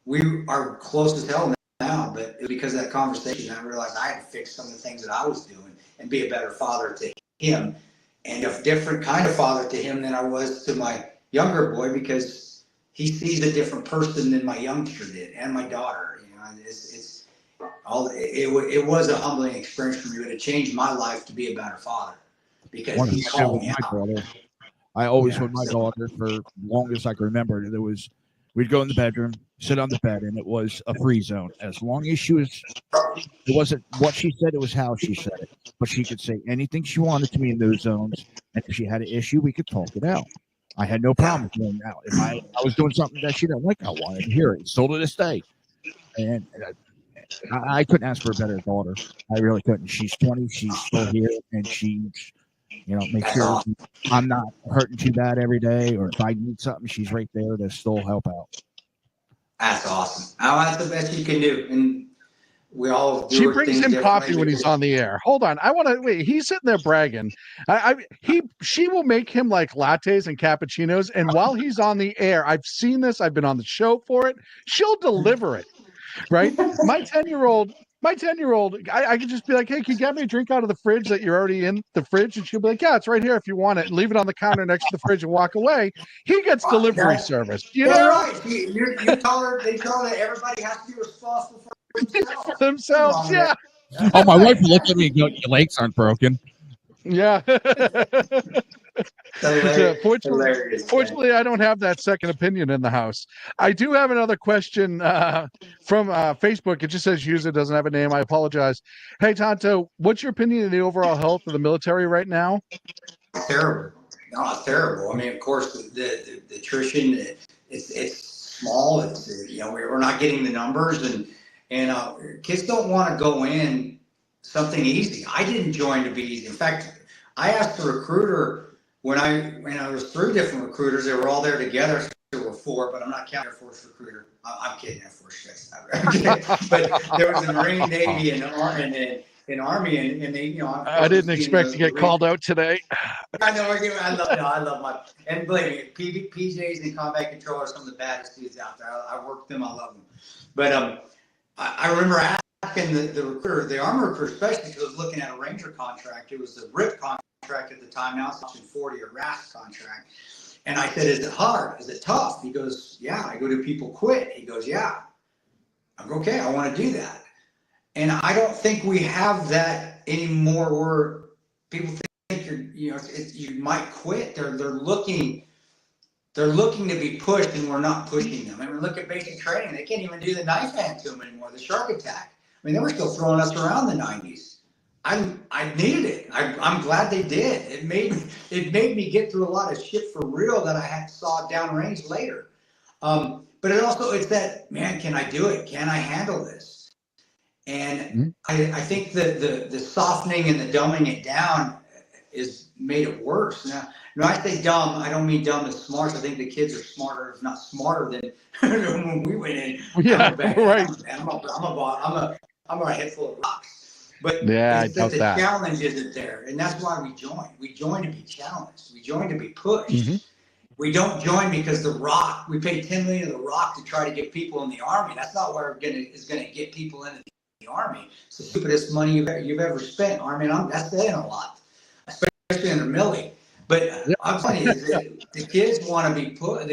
we are close as hell now, but it was because of that conversation I realized I had to fix some of the things that I was doing and be a better father to him, and a different kind of father to him than I was to my younger boy, because he sees a different person than my youngster did, and my daughter. It was a humbling experience for me, but it changed my life to be a better father because he called me out. I always with my daughter for long as I can remember. We'd go in the bedroom, sit on the bed, and it was a free zone. As long as it wasn't what she said, it was how she said it. But she could say anything she wanted to me in those zones. And if she had an issue, we could talk it out. I had no problem with doing that. If I was doing something that she didn't like, I wanted to hear it. Still to this day. And I couldn't ask for a better daughter. I really couldn't. She's 20. She's still here. And she's, make sure I'm not hurting too bad every day. Or if I need something, she's right there to still help out. That's awesome. That's the best you can do. And we all do. She brings him coffee when he's on the air. Hold on. I want to wait. He's sitting there bragging. She will make him like lattes and cappuccinos. And while he's on the air, I've seen this. I've been on the show for it. She'll deliver it. Right. My 10-year-old, I could just be like, hey, can you get me a drink out of the fridge that you're already in the fridge? And she'll be like, yeah, it's right here if you want it. And leave it on the counter next to the fridge and walk away. He gets delivery service. You know? Right. You tell her, they tell her that everybody has to be responsible for themselves. Yeah. Oh, my wife looked at me and go, your legs aren't broken. Yeah. Fortunately, I don't have that second opinion in the house. I do have another question from Facebook. It just says user doesn't have a name. I apologize. Hey, Tanto, what's your opinion of the overall health of the military right now? Terrible. No, it's terrible. I mean, of course, the attrition, it's small. It's we're not getting the numbers, and kids don't want to go in something easy. I didn't join to be easy. In fact, I asked the recruiter when I was 3 different recruiters. They were all there together. There were 4, but I'm not counting Air Force recruiter. I'm kidding, Air Force. But there was a Marine, Navy, and Army, and they, I didn't expect to get called out today. I know. I love my, and believe me, PJs and combat control are some of the baddest dudes out there. I work them. I love them. But I remember asking the recruiter, the Army recruiter, especially because I was looking at a Ranger contract. It was a RIP contract at the time. Now it's Section 40, a RAS contract. And I said, "Is it hard? Is it tough?" He goes, "Yeah." I go, "Do people quit?" He goes, "Yeah." I go, "Okay, I want to do that." And I don't think we have that anymore, where people think you might quit. They're looking to be pushed, and we're not pushing them. I mean, look at basic training; they can't even do the knife hand to them anymore. The shark attack. I mean, they were still throwing us around the 90s. I needed it. I'm glad they did. It made me get through a lot of shit for real that I had saw downrange later. But it's that, man, can I do it? Can I handle this? And I think that the softening and the dumbing it down is made it worse. Now, when I say dumb, I don't mean dumb as smart. I think the kids are smarter, if not smarter than when we went in. Yeah, right. I'm a head full of rocks. But yeah, the challenge isn't there. And that's why we join. We join to be challenged. We join to be pushed. Mm-hmm. We don't join because we paid $10 million to the Rock to try to get people in the Army. That's not where is going to get people into the Army. It's the stupidest money you've ever spent. Army, that's saying a lot, especially under Millie. But I'm telling you, the kids want to be put.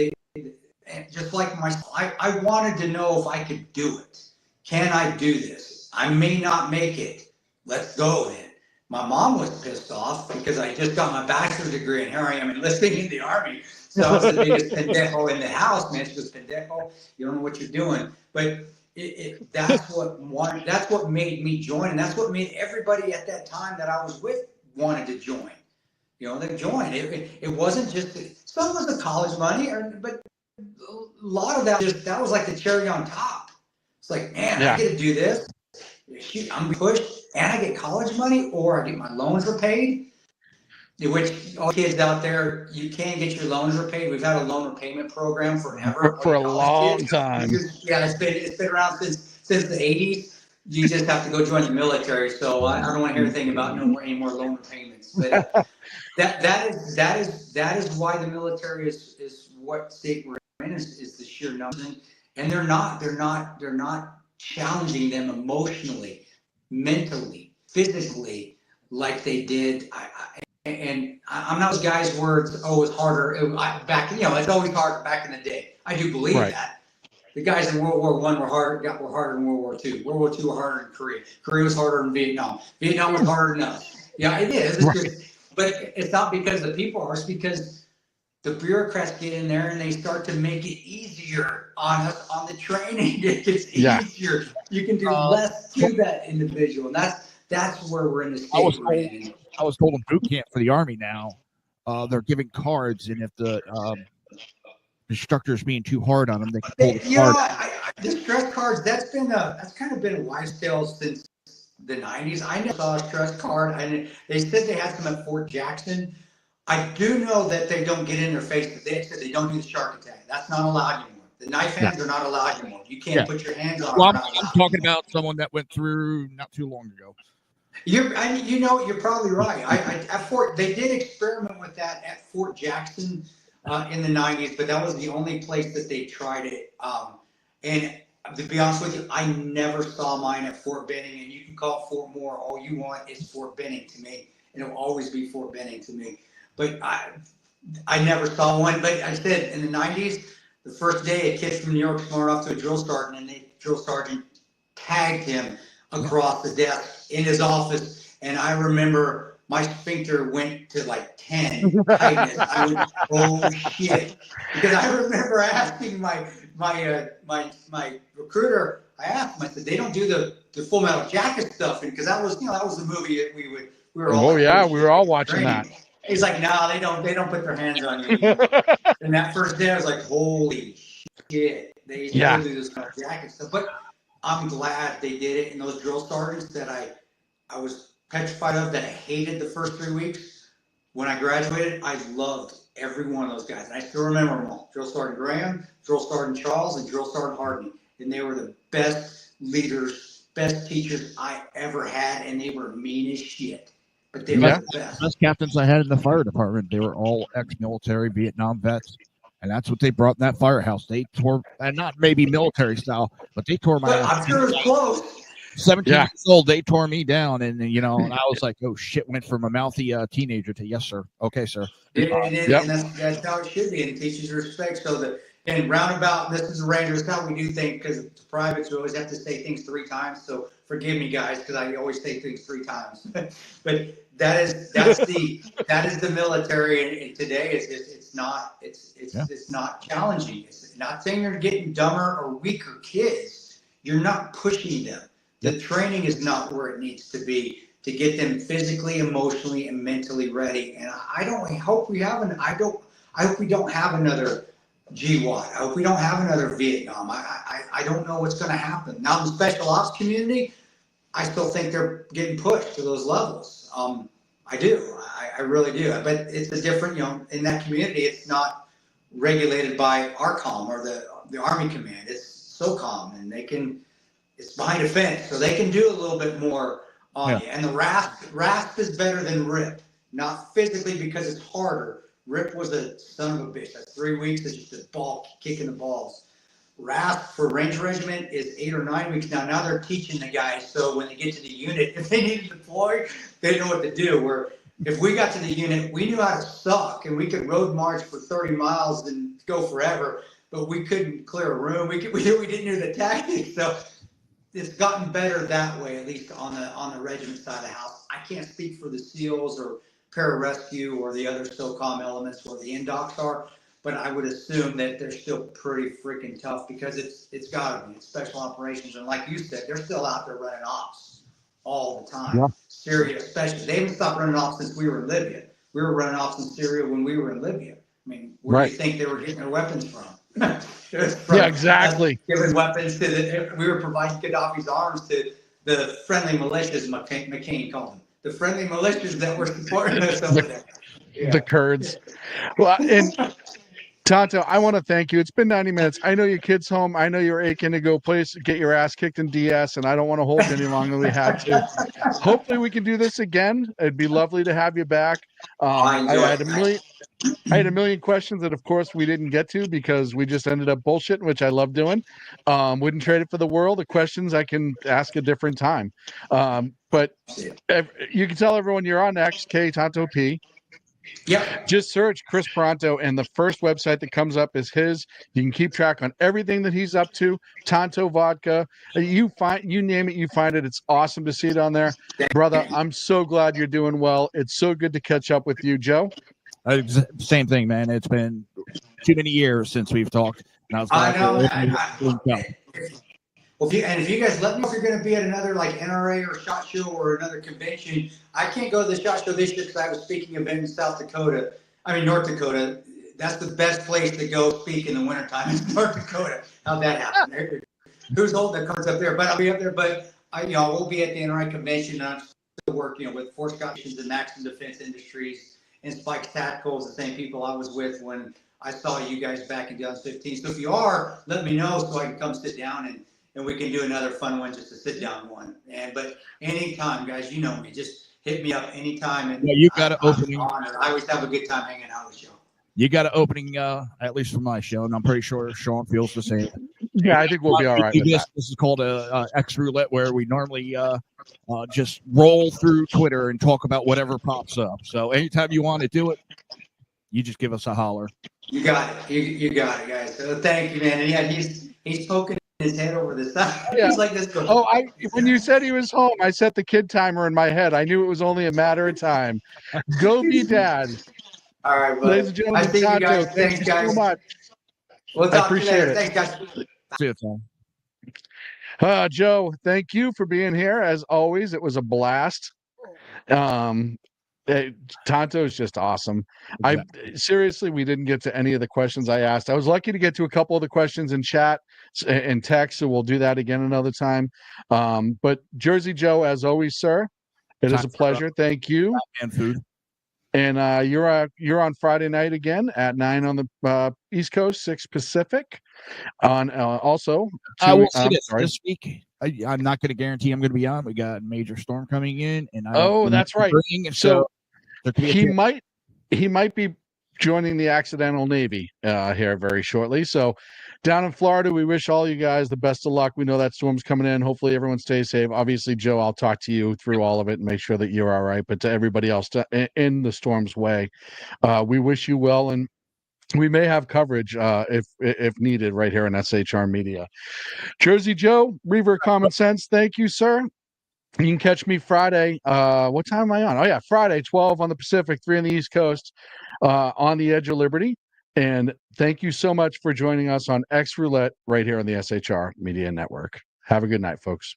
Just like myself, I wanted to know if I could do it. Can I do this? I may not make it. Let's go then. My mom was pissed off because I just got my bachelor's degree, and here I am enlisting in the Army. So I was the biggest pendejo in the house, man. She goes, "Pendejo, you don't know what you're doing." But that's what made me join, and that's what made everybody at that time that I was with wanted to join. They joined. It wasn't just some was the college money, but a lot of that was like the cherry on top. It's like, man, I get to do this. Shoot, I'm pushed, and I get college money, or I get my loans repaid. Which all kids out there, you can get your loans repaid. We've had a loan repayment program forever for a long time. It's been around since the 80s. You just have to go join the military. So I don't want to hear anything about any more loan repayments. But that is why the military is what state we're in is the sheer numbers, and they're not challenging them emotionally, mentally, physically like they did. I'm not those guys' words. Oh, it's harder back. It's always harder back in the day. I do believe that. The guys in World War I were harder in World War II. World War II were harder in Korea. Korea was harder in Vietnam. Vietnam was harder than us. Yeah, it is. But it's not because the people are. It's because the bureaucrats get in there and they start to make it easier on us on the training. It gets easier. You can do less to that individual, and that's where we're in the state. I was told in boot camp for the Army now, they're giving cards, and if the instructor's being too hard on them, they can pull the card. The stress cards, that's kind of been a wives' tale since the 90s. I never saw a stress card, and they said they had some at Fort Jackson. I do know that they don't get in their face. They said they don't do the shark attack. That's not allowed anymore. The knife hands are not allowed anymore. You can't put your hands on. Well, I'm talking about someone that went through not too long ago. You're probably right. At Fort, they did experiment with that at Fort Jackson in the 90s, but that was the only place that they tried it. And to be honest with you, I never saw mine at Fort Benning, and you can call it Fort Moore all you want. It's Fort Benning to me, and it'll always be Fort Benning to me. But I never saw one. But I said in the 90s, the first day, a kid from New York smarted off to a drill sergeant, and the drill sergeant tagged him across the desk in his office. And I remember my sphincter went to like 10 tightness. I was, oh shit. Because I remember asking my recruiter, I asked him, I said, they don't do the Full Metal Jacket stuff. And because that was the movie that we were all we were all watching that. He's like, no, they don't put their hands on you. And that first day I was like, holy shit. They still do this kind of jacket stuff. But I'm glad they did it. And those drill sergeants that I was petrified of, that I hated the first 3 weeks, when I graduated, I loved every one of those guys. And I still remember them all. Drill Sergeant Graham, Drill Sergeant Charles, and Drill Sergeant Hardy. And they were the best leaders, best teachers I ever had. And they were mean as shit. But they were the best captains I had in the fire department. They were all ex-military Vietnam vets. And that's what they brought in that firehouse. They tore, and not maybe military style, but they tore my ass. I'm sure it was close. 17 years old, they tore me down. And, and I was like, oh, shit, went from a mouthy teenager to, yes, sir. Okay, sir. And that's how it should be. And it teaches respect. So and roundabout, this is the Rangers, how we do things, because it's privates, we always have to say things 3 times. So forgive me, guys, because I always say things 3 times. But that's the military, and today it's not challenging. It's not saying you're getting dumber or weaker kids. You're not pushing them. The training is not where it needs to be to get them physically, emotionally, and mentally ready. And I hope we don't have another GWAT. I hope we don't have another Vietnam. I don't know what's going to happen. Now, the special ops community, I still think they're getting pushed to those levels. I do. I really do. But it's a different, in that community, it's not regulated by ARCOM or the Army Command. It's SOCOM, and it's behind a fence, so they can do a little bit more on you. And the RASP is better than RIP. Not physically, because it's harder. RIP was a son of a bitch. That's 3 weeks. It's just a ball kicking the balls. RASP for Ranger Regiment is 8 or 9 weeks now. Now they're teaching the guys, so when they get to the unit, if they need to deploy, they know what to do. Where if we got to the unit, we knew how to suck, and we could road march for 30 miles and go forever, but we couldn't clear a room. We didn't know the tactics. So it's gotten better that way, at least on the regiment side of the house. I can't speak for the SEALs or pararescue or the other SOCOM elements where the NDOCs are, but I would assume that they're still pretty freaking tough, because it's got to be. It's special operations, and like you said, they're still out there running ops all the time. Yeah. Syria especially. They haven't stopped running ops since we were in Libya. We were running ops in Syria when we were in Libya. I mean, where do you think they were getting their weapons from? Yeah, exactly. Giving weapons we were providing Gaddafi's arms to the friendly militias, McCain called them. The friendly militias that were supporting us over there. Yeah. The Kurds. Well, and Tanto, I want to thank you. It's been 90 minutes. I know your kid's home. I know you're aching to go get your ass kicked in DS, and I don't want to hold you any longer than we had to. Hopefully we can do this again. It'd be lovely to have you back. I had a million questions that, of course, we didn't get to because we just ended up bullshitting, which I love doing. Wouldn't trade it for the world. The questions I can ask a different time. But you can tell everyone you're on XK Tanto P. Yep. Just search Kris Paronto, and the first website that comes up is his. You can keep track on everything that he's up to. Tanto Vodka, you name it, you find it. It's awesome to see it on there, brother. I'm so glad you're doing well. It's so good to catch up with you, Joe. Same thing, man. It's been too many years since we've talked. I know. Well, if you guys let me know if you're going to be at another like NRA or SHOT Show or another convention. I can't go to the SHOT Show this year because I was speaking event in North Dakota. That's the best place to go speak in the wintertime is North Dakota. How'd that happen? Who's holding the cards up there? But I'll be up there. But we'll be at the NRA convention. And I'm still working with Force Scottians and Maxim Defense Industries and Spike Tacticals, the same people I was with when I saw you guys back in 2015. So if you are, let me know so I can come sit down and we can do another fun one, just a sit down one. But anytime, guys, you know me, just hit me up anytime. And you got an opening. I always have a good time hanging out with you. You got an opening, at least for my show, and I'm pretty sure Sean feels the same. Yeah, I think we'll be all right. This is called a X-Roulette, where we normally just roll through Twitter and talk about whatever pops up. So anytime you want to do it, you just give us a holler. You got it. You got it, guys. So thank you, man. And yeah, he's spoken his head over the side. Yeah. He's like this. Going, Oh, when you said he was home, I set the kid timer in my head. I knew it was only a matter of time. Go be dad. all right, Ladies and buddy. gentlemen, I see you Tanto, guys. thank Thanks, you guys. so much. We'll I talk to you appreciate later. it. Thanks, guys. See you, Tom. Joe, thank you for being here. As always, it was a blast. Tanto is just awesome. Seriously, we didn't get to any of the questions I asked. I was lucky to get to a couple of the questions in chat and text, so we'll do that again another time. But Jersey Joe, as always, sir, it is a pleasure. Thank you. And food. And you're on Friday night again at 9 on the East Coast, 6 Pacific. On also, I will say this week. I'm not going to guarantee I'm going to be on. We got a major storm coming in, and that's right. So he might be joining the Accidental Navy here very shortly. So down in Florida, we wish all you guys the best of luck. We know that storm's coming in. Hopefully everyone stays safe. Obviously, Joe, I'll talk to you through all of it and make sure that you're all right. But to everybody else in the storm's way, we wish you well, and we may have coverage if needed right here in SHR Media. Jersey Joe, Reaver Common Sense, thank you, sir. You can catch me Friday. What time am I on? Oh, yeah, Friday, 12 on the Pacific, 3 on the East Coast, on the Edge of Liberty. And thank you so much for joining us on X-Roulette right here on the SHR Media Network. Have a good night, folks.